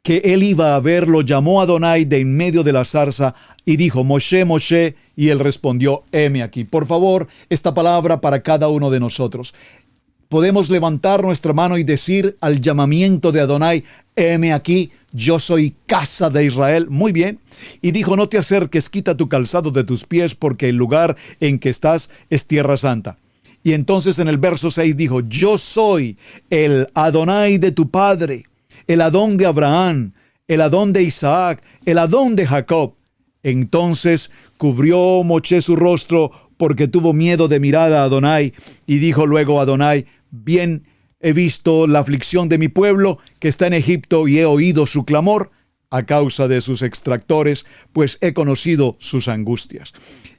[SPEAKER 2] que él iba a ver, lo llamó Adonai de en medio de la zarza y dijo, Moshe, Moshe, y él respondió, heme aquí. Por favor, esta palabra para cada uno de nosotros. Podemos levantar nuestra mano y decir al llamamiento de Adonai, heme aquí, yo soy casa de Israel. Muy bien. Y dijo, no te acerques, quita tu calzado de tus pies, porque el lugar en que estás es tierra santa. Y entonces en el verso 6 dijo, yo soy el Adonai de tu padre, el Adón de Abraham, el Adón de Isaac, el Adón de Jacob. Entonces cubrió Moshe su rostro, porque tuvo miedo de mirar a Adonai, y dijo luego a Adonai, bien he visto la aflicción de mi pueblo que está en Egipto, y he oído su clamor a causa de sus extractores, pues he conocido sus angustias.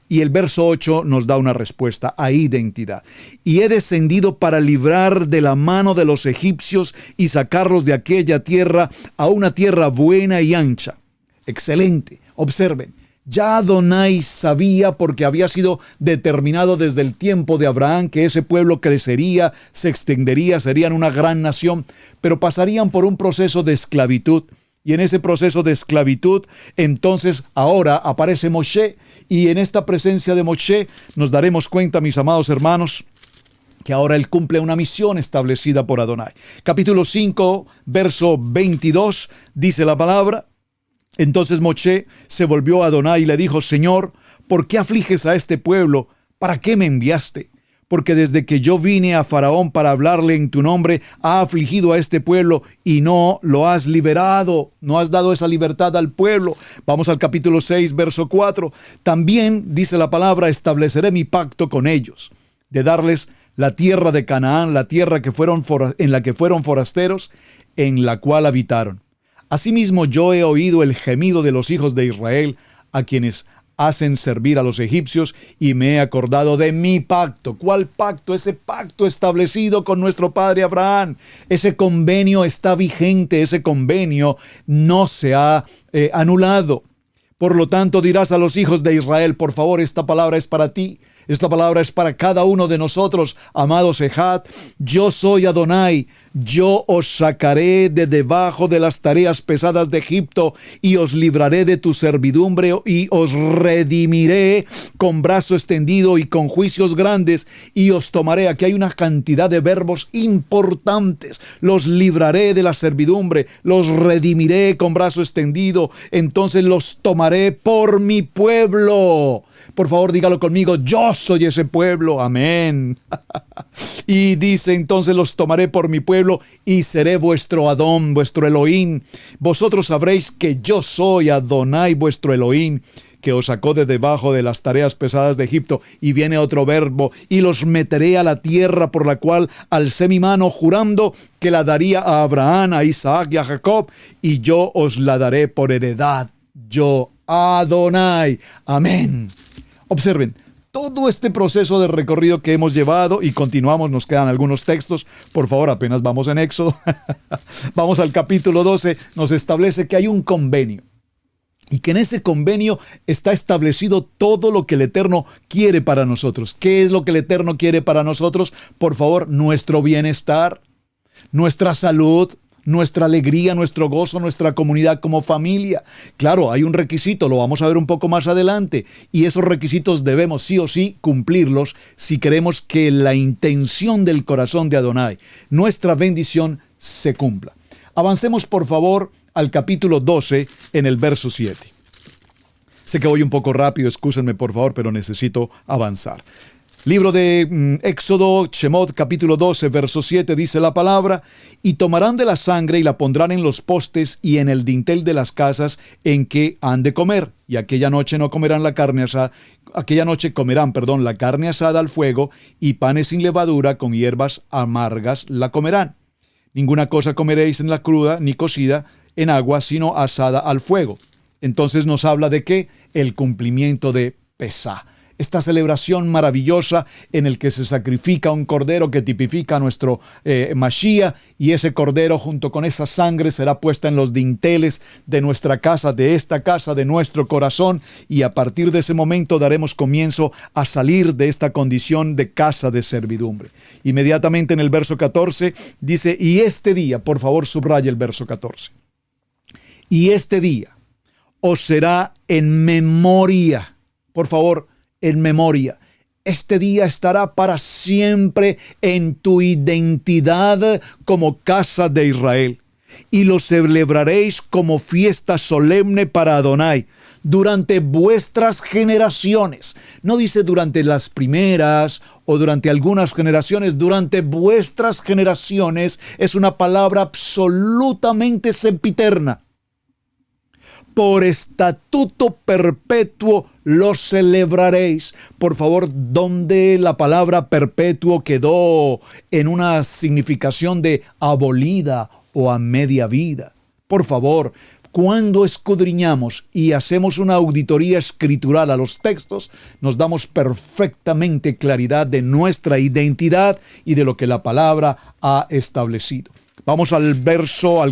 [SPEAKER 2] Y el verso 8 nos da una respuesta a identidad. Y he descendido para librar de la mano de los egipcios y sacarlos de aquella tierra a una tierra buena y ancha. Excelente. Observen. Ya Adonai sabía, porque había sido determinado desde el tiempo de Abraham, que ese pueblo crecería, se extendería, serían una gran nación, pero pasarían por un proceso de esclavitud. Y en ese proceso de esclavitud, entonces ahora aparece Moshe, y en esta presencia de Moshe nos daremos cuenta, mis amados hermanos, que ahora él cumple una misión establecida por Adonai. Capítulo 5, verso 22, dice la palabra. Entonces Moshe se volvió a Adonai y le dijo, Señor, ¿por qué afliges a este pueblo? ¿Para qué me enviaste? Porque desde que yo vine a Faraón para hablarle en tu nombre, ha afligido a este pueblo y no lo has liberado, no has dado esa libertad al pueblo. Vamos al capítulo 6, verso 4. También, dice la palabra, estableceré mi pacto con ellos, de darles la tierra de Canaán, la tierra en la que fueron forasteros, en la cual habitaron. Asimismo yo he oído el gemido de los hijos de Israel, a quienes hacen servir a los egipcios y me he acordado de mi pacto. ¿Cuál pacto? Ese pacto establecido con nuestro padre Abraham. Ese convenio está vigente, ese convenio no se ha anulado. Por lo tanto, dirás a los hijos de Israel, por favor, esta palabra es para ti. Esta palabra es para cada uno de nosotros, amados Ejad. Yo soy Adonai. Yo os sacaré de debajo de las tareas pesadas de Egipto y os libraré de tu servidumbre y os redimiré con brazo extendido y con juicios grandes y os tomaré. Aquí hay una cantidad de verbos importantes. Los libraré de la servidumbre, los redimiré con brazo extendido, entonces los tomaré por mi pueblo. Por favor, dígalo conmigo, yo soy ese pueblo. Amén. Y dice, entonces los tomaré por mi pueblo y seré vuestro Adón, vuestro Elohim. Vosotros sabréis que yo soy Adonai, vuestro Elohim, que os sacó de debajo de las tareas pesadas de Egipto. Y viene otro verbo, y los meteré a la tierra por la cual alcé mi mano, jurando que la daría a Abraham, a Isaac y a Jacob, y yo os la daré por heredad. Yo, Adonai. Amén. Observen, todo este proceso de recorrido que hemos llevado y continuamos, nos quedan algunos textos, por favor, apenas vamos en Éxodo, vamos al capítulo 12, nos establece que hay un convenio y que en ese convenio está establecido todo lo que el Eterno quiere para nosotros. ¿Qué es lo que el Eterno quiere para nosotros? Por favor, nuestro bienestar, nuestra salud, nuestra alegría, nuestro gozo, nuestra comunidad como familia. Claro, hay un requisito, lo vamos a ver un poco más adelante, y esos requisitos debemos sí o sí cumplirlos si queremos que la intención del corazón de Adonai, nuestra bendición, se cumpla. Avancemos por favor al capítulo 12 en el verso 7. Sé que voy un poco rápido, excúsenme por favor, pero necesito avanzar. Libro de Éxodo, Shemot, capítulo 12, verso 7, dice la palabra: y tomarán de la sangre y la pondrán en los postes y en el dintel de las casas en que han de comer. Y aquella noche no comerán la carne asada, aquella noche comerán, la carne asada al fuego y panes sin levadura con hierbas amargas la comerán. Ninguna cosa comeréis en la cruda ni cocida en agua, sino asada al fuego. Entonces nos habla de ¿qué? El cumplimiento de Pesá. Esta celebración maravillosa en el que se sacrifica un cordero que tipifica a nuestro Mashiach, y ese cordero junto con esa sangre será puesta en los dinteles de nuestra casa, de esta casa, de nuestro corazón, y a partir de ese momento daremos comienzo a salir de esta condición de casa de servidumbre. Inmediatamente en el verso 14 dice, y este día, por favor subraya el verso 14, y este día os será en memoria, por favor, en memoria. Este día estará para siempre en tu identidad como casa de Israel. Y lo celebraréis como fiesta solemne para Adonai durante vuestras generaciones. No dice durante las primeras o durante algunas generaciones, durante vuestras generaciones. Es una palabra absolutamente sempiterna. Por estatuto perpetuo lo celebraréis. Por favor, ¿dónde la palabra perpetuo quedó en una significación de abolida o a media vida? Por favor, cuando escudriñamos y hacemos una auditoría escritural a los textos, nos damos perfectamente claridad de nuestra identidad y de lo que la palabra ha establecido. Vamos al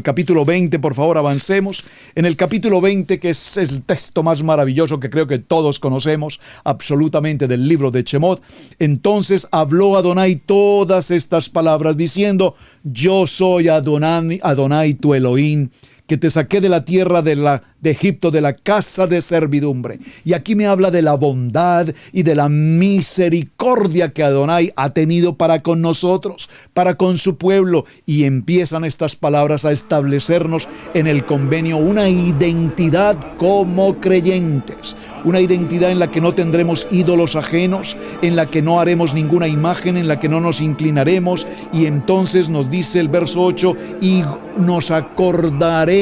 [SPEAKER 2] capítulo 20, por favor, avancemos. En el capítulo 20, que es el texto más maravilloso que creo que todos conocemos absolutamente del libro de Shemot, entonces habló Adonai todas estas palabras diciendo, yo soy Adonai tu Elohim, que te saqué de la tierra de Egipto, de la casa de servidumbre. Y aquí me habla de la bondad y de la misericordia que Adonai ha tenido para con nosotros, para con su pueblo. Y empiezan estas palabras a establecernos en el convenio una identidad como creyentes. Una identidad en la que no tendremos ídolos ajenos, en la que no haremos ninguna imagen, en la que no nos inclinaremos. Y entonces nos dice el verso 8, y nos acordaremos.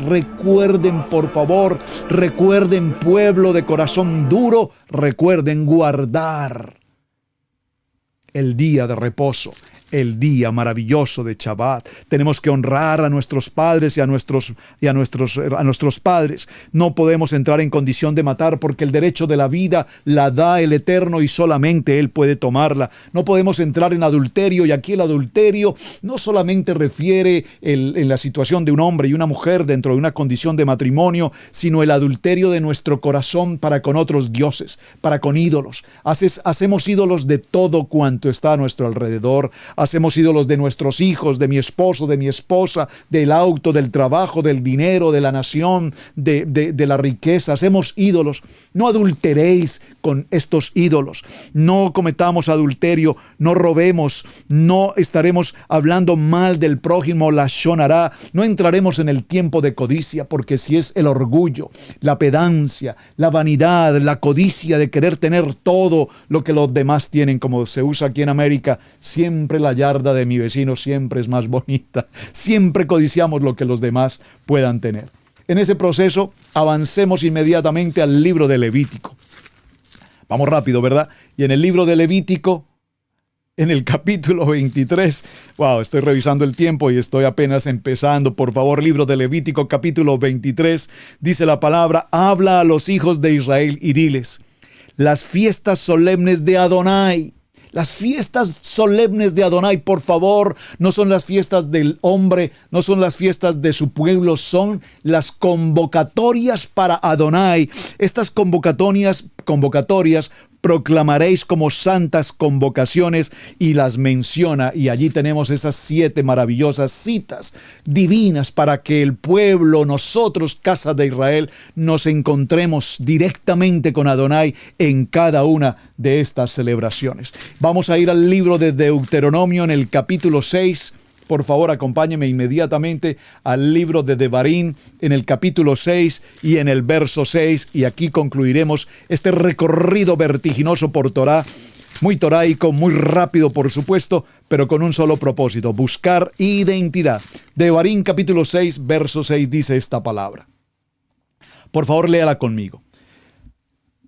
[SPEAKER 2] Recuerden, por favor, recuerden, pueblo de corazón duro, recuerden guardar el día de reposo, el día maravilloso de Shabbat. Tenemos que honrar a nuestros padres y a nuestros padres. No podemos entrar en condición de matar porque el derecho de la vida la da el Eterno y solamente Él puede tomarla. No podemos entrar en adulterio, y aquí el adulterio no solamente refiere en la situación de un hombre y una mujer dentro de una condición de matrimonio, sino el adulterio de nuestro corazón para con otros dioses, para con ídolos. Hacemos ídolos de todo cuanto está a nuestro alrededor. Hacemos ídolos de nuestros hijos, de mi esposo, de mi esposa, del auto, del trabajo, del dinero, de la nación, de la riqueza. Hacemos ídolos. No adulteréis con estos ídolos. No cometamos adulterio, no robemos, no estaremos hablando mal del prójimo, la shonará. No entraremos en el tiempo de codicia, porque si es el orgullo, la pedancia, la vanidad, la codicia de querer tener todo lo que los demás tienen, como se usa aquí en América, siempre la yarda de mi vecino siempre es más bonita. Siempre codiciamos lo que los demás puedan tener. En ese proceso, avancemos inmediatamente al libro de Levítico. Vamos rápido, ¿verdad? Y en el libro de Levítico, en el capítulo 23, estoy revisando el tiempo y estoy apenas empezando. Por favor, libro de Levítico, capítulo 23, dice la palabra: habla a los hijos de Israel y diles: las fiestas solemnes de Adonai. Las fiestas solemnes de Adonai, por favor, no son las fiestas del hombre, no son las fiestas de su pueblo, son las convocatorias para Adonai. Estas convocatorias proclamaréis como santas convocaciones, y las menciona, y allí tenemos esas 7 maravillosas citas divinas para que el pueblo, nosotros, casa de Israel, nos encontremos directamente con Adonai en cada una de estas celebraciones. Vamos a ir al libro de Deuteronomio en el capítulo 6. Por favor, acompáñeme inmediatamente al libro de Devarim en el capítulo 6 y en el verso 6. Y aquí concluiremos este recorrido vertiginoso por Torah, muy toraico, muy rápido por supuesto, pero con un solo propósito: buscar identidad. Devarim capítulo 6, verso 6 dice esta palabra. Por favor, léala conmigo.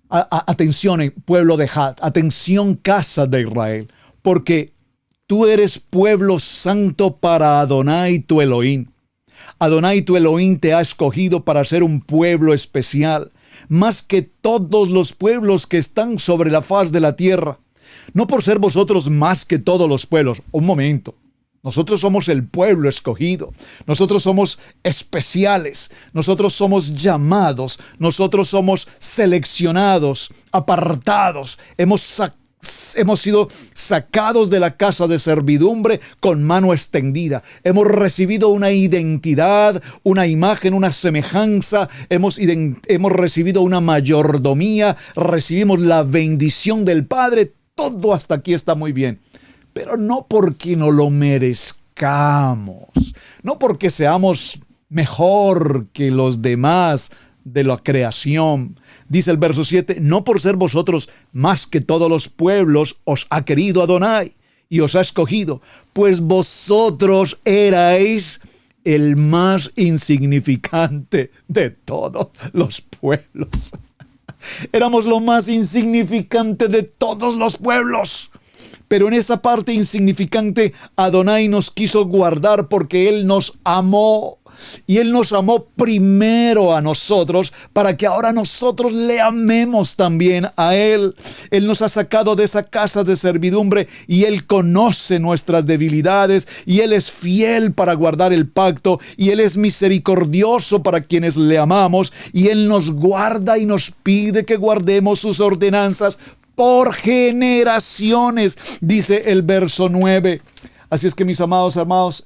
[SPEAKER 2] Atención, pueblo de Had, atención, casa de Israel, porque tú eres pueblo santo para Adonai tu Elohim. Adonai tu Elohim te ha escogido para ser un pueblo especial, más que todos los pueblos que están sobre la faz de la tierra. No por ser vosotros más que todos los pueblos. Un momento. Nosotros somos el pueblo escogido. Nosotros somos especiales. Nosotros somos llamados. Nosotros somos seleccionados, apartados. Hemos sido sacados de la casa de servidumbre con mano extendida. Hemos recibido una identidad, una imagen, una semejanza. Hemos recibido una mayordomía. Recibimos la bendición del Padre. Todo hasta aquí está muy bien. Pero no porque no lo merezcamos. No porque seamos mejor que los demás de la creación. Dice el verso 7, no por ser vosotros más que todos los pueblos os ha querido Adonai y os ha escogido, pues vosotros erais el más insignificante de todos los pueblos. Éramos lo más insignificante de todos los pueblos. Pero en esa parte insignificante, Adonai nos quiso guardar porque Él nos amó. Y Él nos amó primero a nosotros para que ahora nosotros le amemos también a Él. Él nos ha sacado de esa casa de servidumbre y Él conoce nuestras debilidades y Él es fiel para guardar el pacto y Él es misericordioso para quienes le amamos y Él nos guarda y nos pide que guardemos sus ordenanzas por generaciones, dice el verso 9. Así es que, mis amados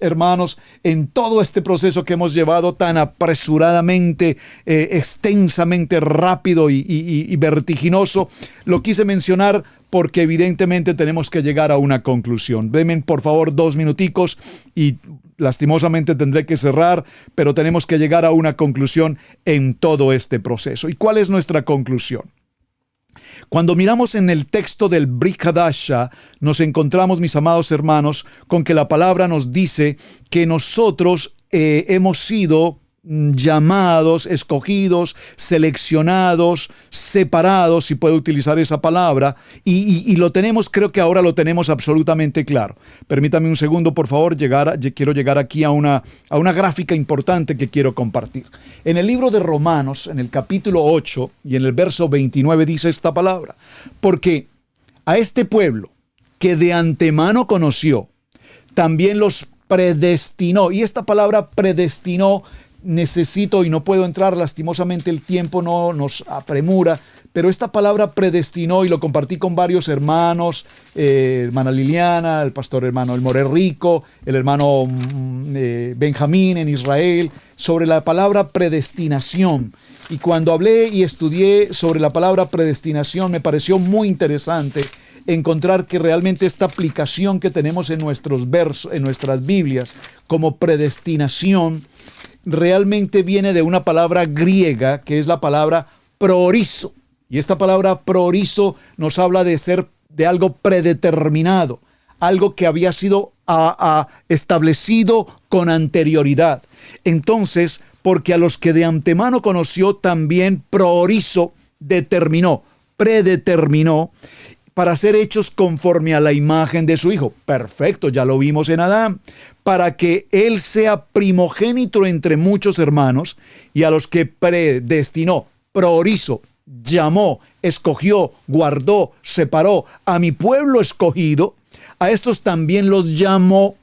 [SPEAKER 2] hermanos, en todo este proceso que hemos llevado tan apresuradamente, extensamente rápido y vertiginoso, lo quise mencionar porque evidentemente tenemos que llegar a una conclusión. Denme por favor 2 minuticos y lastimosamente tendré que cerrar, pero tenemos que llegar a una conclusión en todo este proceso. ¿Y cuál es nuestra conclusión? Cuando miramos en el texto del Brit Hadasha, nos encontramos, mis amados hermanos, con que la palabra nos dice que nosotros hemos sido llamados, escogidos, seleccionados, separados, si puedo utilizar esa palabra, y lo tenemos, creo que ahora lo tenemos absolutamente claro. Permítame un segundo, por favor, quiero llegar aquí a una gráfica importante que quiero compartir. En el libro de Romanos, en el capítulo 8 y en el verso 29 dice esta palabra: porque a este pueblo que de antemano conoció, también los predestinó. Y esta palabra predestinó, necesito y no puedo entrar, lastimosamente el tiempo no nos apremura, pero esta palabra predestinó, y lo compartí con varios hermanos, hermana Liliana, el pastor hermano El More Rico, el hermano Benjamín en Israel, sobre la palabra predestinación. Y cuando hablé y estudié sobre la palabra predestinación, me pareció muy interesante encontrar que realmente esta aplicación que tenemos en nuestros versos, en nuestras Biblias, como predestinación, realmente viene de una palabra griega que es la palabra proorizo. Y esta palabra proorizo nos habla de ser de algo predeterminado, algo que había sido establecido con anterioridad. Entonces, porque a los que de antemano conoció, también proorizo, determinó, predeterminó, para ser hechos conforme a la imagen de su Hijo. Perfecto, ya lo vimos en Adán. Para que Él sea primogénito entre muchos hermanos, y a los que predestinó, proorizo, llamó, escogió, guardó, separó, a mi pueblo escogido, a estos también los llamó,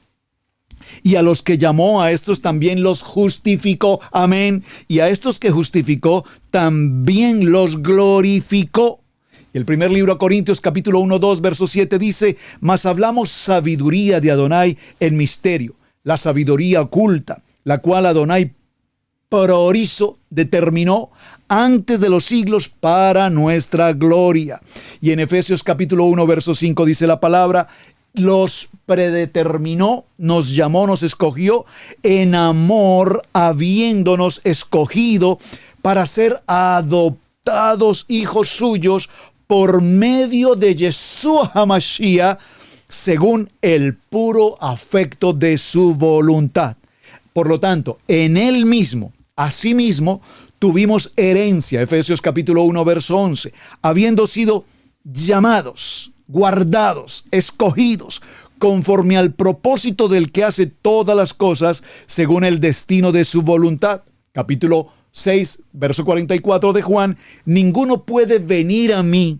[SPEAKER 2] y a los que llamó, a estos también los justificó. Amén. Y a estos que justificó, también los glorificó. El primer libro a Corintios, capítulo 1, 2, verso 7 dice: mas hablamos sabiduría de Adonai en misterio, la sabiduría oculta, la cual Adonai proorizo, determinó antes de los siglos para nuestra gloria. Y en Efesios capítulo 1, verso 5 dice la palabra: los predeterminó, nos llamó, nos escogió en amor, habiéndonos escogido para ser adoptados hijos suyos por medio de Yeshua HaMashiach, según el puro afecto de su voluntad. Por lo tanto, en él mismo, asimismo, tuvimos herencia, Efesios capítulo 1, verso 11, habiendo sido llamados, guardados, escogidos, conforme al propósito del que hace todas las cosas, según el destino de su voluntad. Capítulo 6, verso 44 de Juan: ninguno puede venir a mí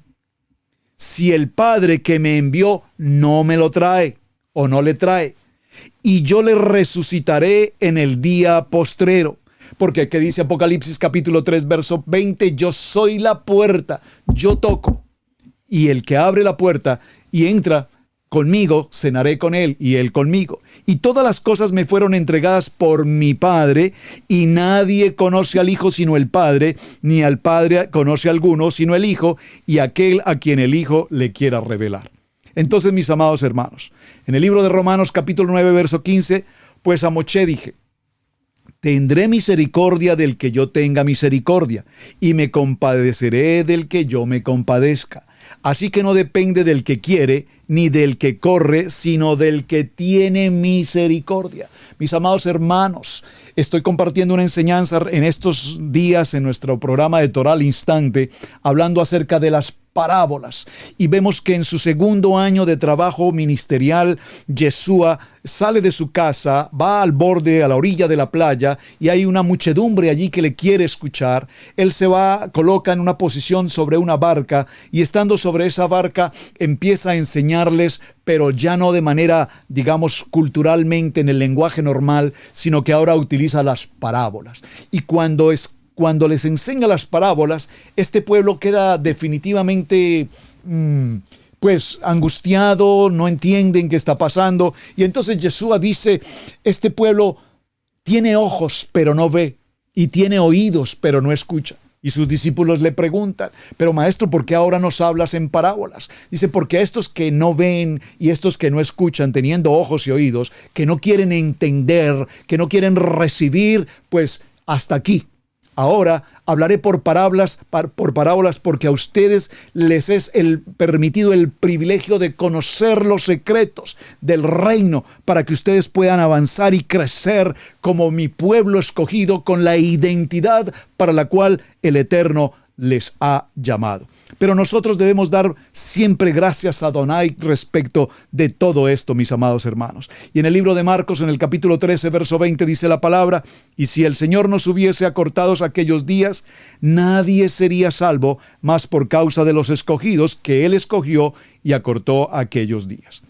[SPEAKER 2] si el Padre que me envió no me lo trae o no le trae, y yo le resucitaré en el día postrero. Porque aquí dice Apocalipsis capítulo 3, verso 20: yo soy la puerta, yo toco, y el que abre la puerta y entra conmigo, cenaré con él y él conmigo. Y todas las cosas me fueron entregadas por mi Padre, y nadie conoce al Hijo sino el Padre, ni al Padre conoce a alguno sino el Hijo, y aquel a quien el Hijo le quiera revelar. Entonces, mis amados hermanos, en el libro de Romanos capítulo 9, verso 15, pues a Moshe dije: tendré misericordia del que yo tenga misericordia, y me compadeceré del que yo me compadezca. Así que no depende del que quiere, ni del que corre, sino del que tiene misericordia. Mis amados hermanos, estoy compartiendo una enseñanza en estos días en nuestro programa de Torah al Instante, hablando acerca de las parábolas. Y vemos que en su segundo año de trabajo ministerial, Yeshua sale de su casa, va al borde, a la orilla de la playa, y hay una muchedumbre allí que le quiere escuchar. Él se va, coloca en una posición sobre una barca, y estando sobre esa barca empieza a enseñarles, pero ya no de manera, digamos, culturalmente en el lenguaje normal, sino que ahora utiliza las parábolas. Y cuando les enseña las parábolas, este pueblo queda definitivamente pues angustiado, no entienden qué está pasando. Y entonces Yeshua dice: este pueblo tiene ojos pero no ve, y tiene oídos pero no escucha. Y sus discípulos le preguntan: pero maestro, ¿por qué ahora nos hablas en parábolas? Dice: porque estos que no ven y estos que no escuchan, teniendo ojos y oídos, que no quieren entender, que no quieren recibir, pues hasta aquí. Ahora hablaré por parábolas porque a ustedes les es permitido el privilegio de conocer los secretos del reino para que ustedes puedan avanzar y crecer como mi pueblo escogido con la identidad para la cual el Eterno les ha llamado. Pero nosotros debemos dar siempre gracias a Adonai respecto de todo esto, mis amados hermanos. Y en el libro de Marcos, en el capítulo 13, verso 20, dice la palabra: y si el Señor nos hubiese acortado aquellos días, nadie sería salvo, más por causa de los escogidos que Él escogió y acortó aquellos días.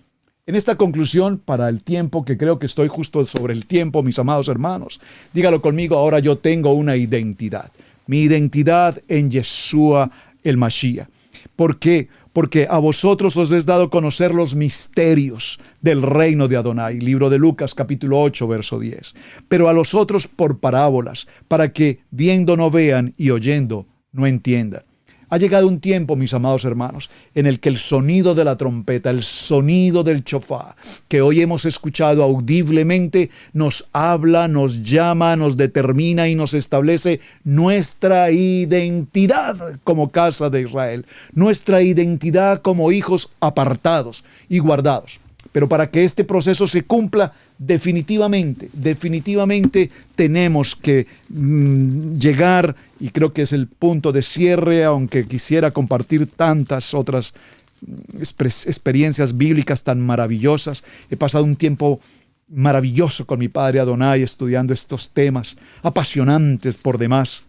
[SPEAKER 2] En esta conclusión, para el tiempo, que creo que estoy justo sobre el tiempo, mis amados hermanos, dígalo conmigo: ahora yo tengo una identidad. Mi identidad en Yeshua el Mashiach. ¿Por qué? Porque a vosotros os es dado conocer los misterios del reino de Adonai. Libro de Lucas, capítulo 8, verso 10. Pero a los otros por parábolas, para que viendo no vean y oyendo no entiendan. Ha llegado un tiempo, mis amados hermanos, en el que el sonido de la trompeta, el sonido del shofar, que hoy hemos escuchado audiblemente, nos habla, nos llama, nos determina y nos establece nuestra identidad como casa de Israel, nuestra identidad como hijos apartados y guardados. Pero para que este proceso se cumpla, definitivamente tenemos que llegar, y creo que es el punto de cierre, aunque quisiera compartir tantas otras experiencias bíblicas tan maravillosas. He pasado un tiempo maravilloso con mi padre Adonai estudiando estos temas, apasionantes por demás.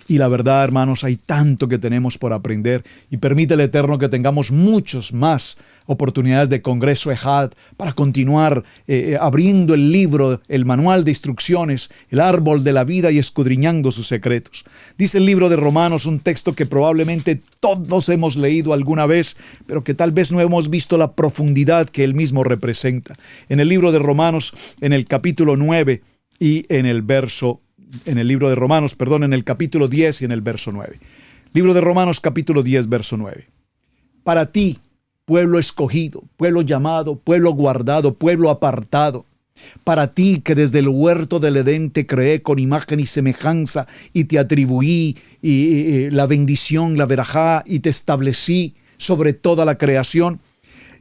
[SPEAKER 2] Y la verdad, hermanos, hay tanto que tenemos por aprender, y permite el Eterno que tengamos muchos más oportunidades de Congreso Ejad para continuar abriendo el libro, el manual de instrucciones, el árbol de la vida, y escudriñando sus secretos. Dice el libro de Romanos, un texto que probablemente todos hemos leído alguna vez, pero que tal vez no hemos visto la profundidad que él mismo representa. En el libro de Romanos, en el capítulo 9 y en el libro de Romanos, en el capítulo 10 y en el verso 9. Libro de Romanos, capítulo 10, verso 9. Para ti, pueblo escogido, pueblo llamado, pueblo guardado, pueblo apartado. Para ti, que desde el huerto del Edén te creé con imagen y semejanza y te atribuí la bendición, la verajá, y te establecí sobre toda la creación.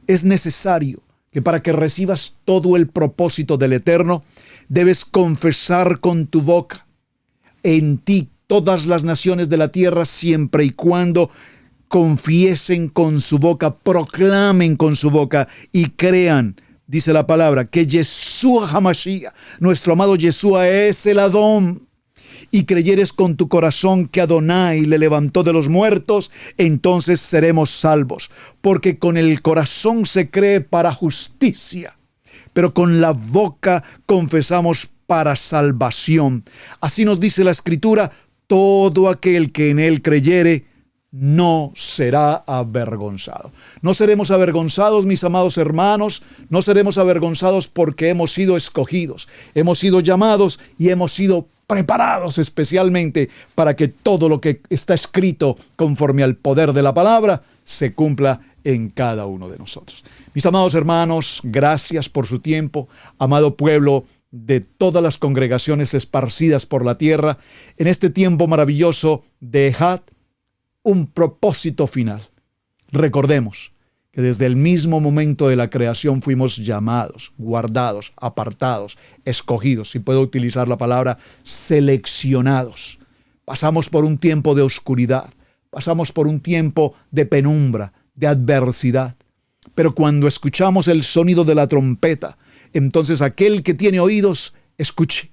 [SPEAKER 2] Es necesario que para que recibas todo el propósito del Eterno, debes confesar con tu boca en ti todas las naciones de la tierra, siempre y cuando confiesen con su boca, proclamen con su boca y crean, dice la palabra, que Yeshua HaMashiach, nuestro amado Yeshua, es el Adón, y creyeres con tu corazón que Adonai le levantó de los muertos, entonces seremos salvos, porque con el corazón se cree para justicia, pero con la boca confesamos para salvación. Así nos dice la Escritura: todo aquel que en él creyere no será avergonzado. No seremos avergonzados, mis amados hermanos, no seremos avergonzados porque hemos sido escogidos, hemos sido llamados y hemos sido preparados especialmente para que todo lo que está escrito conforme al poder de la palabra se cumpla en cada uno de nosotros. Mis amados hermanos, gracias por su tiempo, amado pueblo de todas las congregaciones esparcidas por la tierra, en este tiempo maravilloso de Ejad, un propósito final. Recordemos que desde el mismo momento de la creación fuimos llamados, guardados, apartados, escogidos, si puedo utilizar la palabra, seleccionados. Pasamos por un tiempo de oscuridad, pasamos por un tiempo de penumbra, de adversidad. Pero cuando escuchamos el sonido de la trompeta, entonces aquel que tiene oídos, escuche.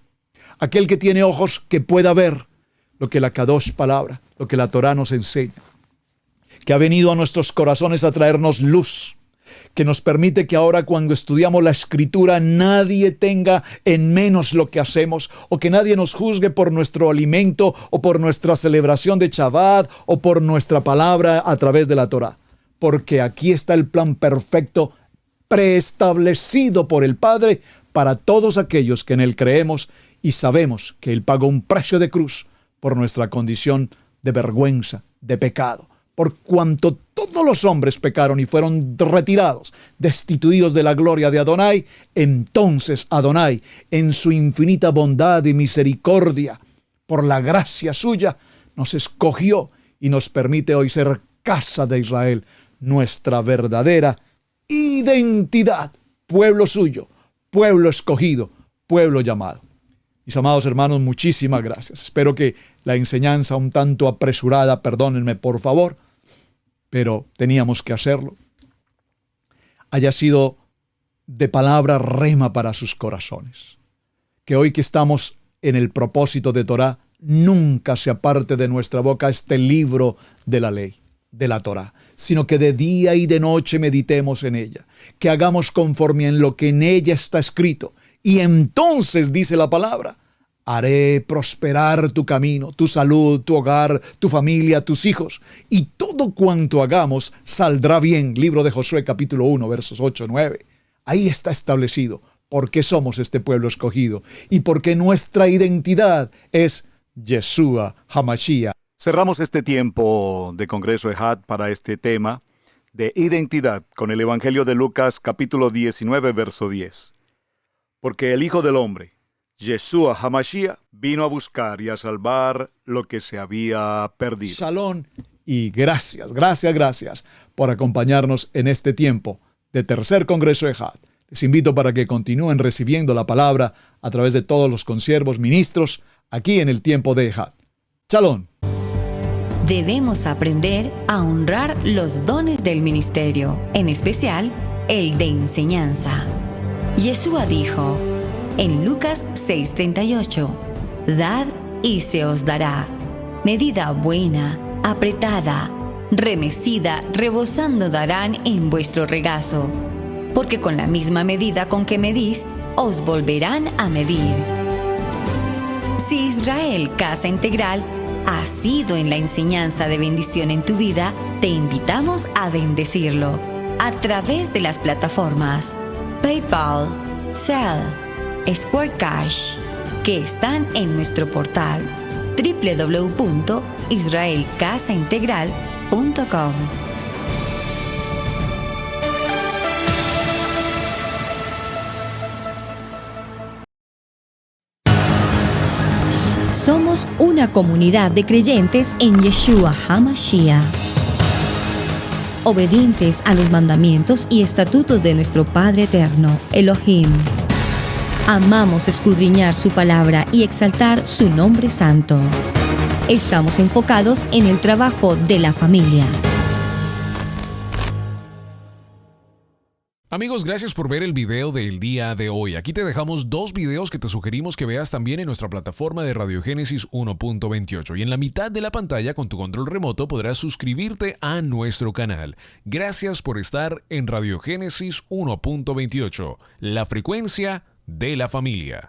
[SPEAKER 2] Aquel que tiene ojos, que pueda ver lo que la Kadosh palabra, lo que la Torá nos enseña, que ha venido a nuestros corazones a traernos luz, que nos permite que ahora cuando estudiamos la Escritura nadie tenga en menos lo que hacemos, o que nadie nos juzgue por nuestro alimento o por nuestra celebración de Shabbat o por nuestra palabra a través de la Torá. Porque aquí está el plan perfecto preestablecido por el Padre para todos aquellos que en Él creemos y sabemos que Él pagó un precio de cruz por nuestra condición de vergüenza, de pecado. Por cuanto todos los hombres pecaron y fueron retirados, destituidos de la gloria de Adonai, entonces Adonai, en su infinita bondad y misericordia, por la gracia suya, nos escogió y nos permite hoy ser casa de Israel, nuestra verdadera identidad, pueblo suyo, pueblo escogido, pueblo llamado. Mis amados hermanos, muchísimas gracias. Espero que la enseñanza un tanto apresurada, perdónenme por favor, pero teníamos que hacerlo, haya sido de palabra rema para sus corazones. Que hoy que estamos en el propósito de Torá, nunca se aparte de nuestra boca este libro de la ley, de la Torá, sino que de día y de noche meditemos en ella, que hagamos conforme en lo que en ella está escrito. Y entonces, dice la palabra, haré prosperar tu camino, tu salud, tu hogar, tu familia, tus hijos, y todo cuanto hagamos saldrá bien. Libro de Josué capítulo 1, versos 8-9. Ahí está establecido por qué somos este pueblo escogido y por qué nuestra identidad es Yeshua HaMashiach.
[SPEAKER 4] Cerramos este tiempo de Congreso EHAD para este tema de identidad con el Evangelio de Lucas capítulo 19, verso 10. Porque el Hijo del Hombre, Yeshua HaMashiach, vino a buscar y a salvar lo que se había perdido.
[SPEAKER 2] Shalom y gracias por acompañarnos en este tiempo de tercer Congreso EHAD. Les invito para que continúen recibiendo la palabra a través de todos los consiervos ministros aquí en el tiempo de EHAD. Shalom.
[SPEAKER 3] Debemos aprender a honrar los dones del ministerio, en especial el de enseñanza. Yeshua dijo en Lucas 6:38, «Dad y se os dará, medida buena, apretada, remecida, rebosando darán en vuestro regazo, porque con la misma medida con que medís, os volverán a medir». Si Israel Casa Integral ha sido en la enseñanza de bendición en tu vida, te invitamos a bendecirlo a través de las plataformas PayPal, Zelle, Square Cash, que están en nuestro portal www.israelcasaintegral.com. Somos una comunidad de creyentes en Yeshua HaMashiach, obedientes a los mandamientos y estatutos de nuestro Padre Eterno, Elohim. Amamos escudriñar su palabra y exaltar su nombre santo. Estamos enfocados en el trabajo de la familia.
[SPEAKER 5] Amigos, gracias por ver el video del día de hoy. Aquí te dejamos 2 videos que te sugerimos que veas también en nuestra plataforma de Radiogénesis 1.28. Y en la mitad de la pantalla, con tu control remoto, podrás suscribirte a nuestro canal. Gracias por estar en Radiogénesis 1.28, la frecuencia de la familia.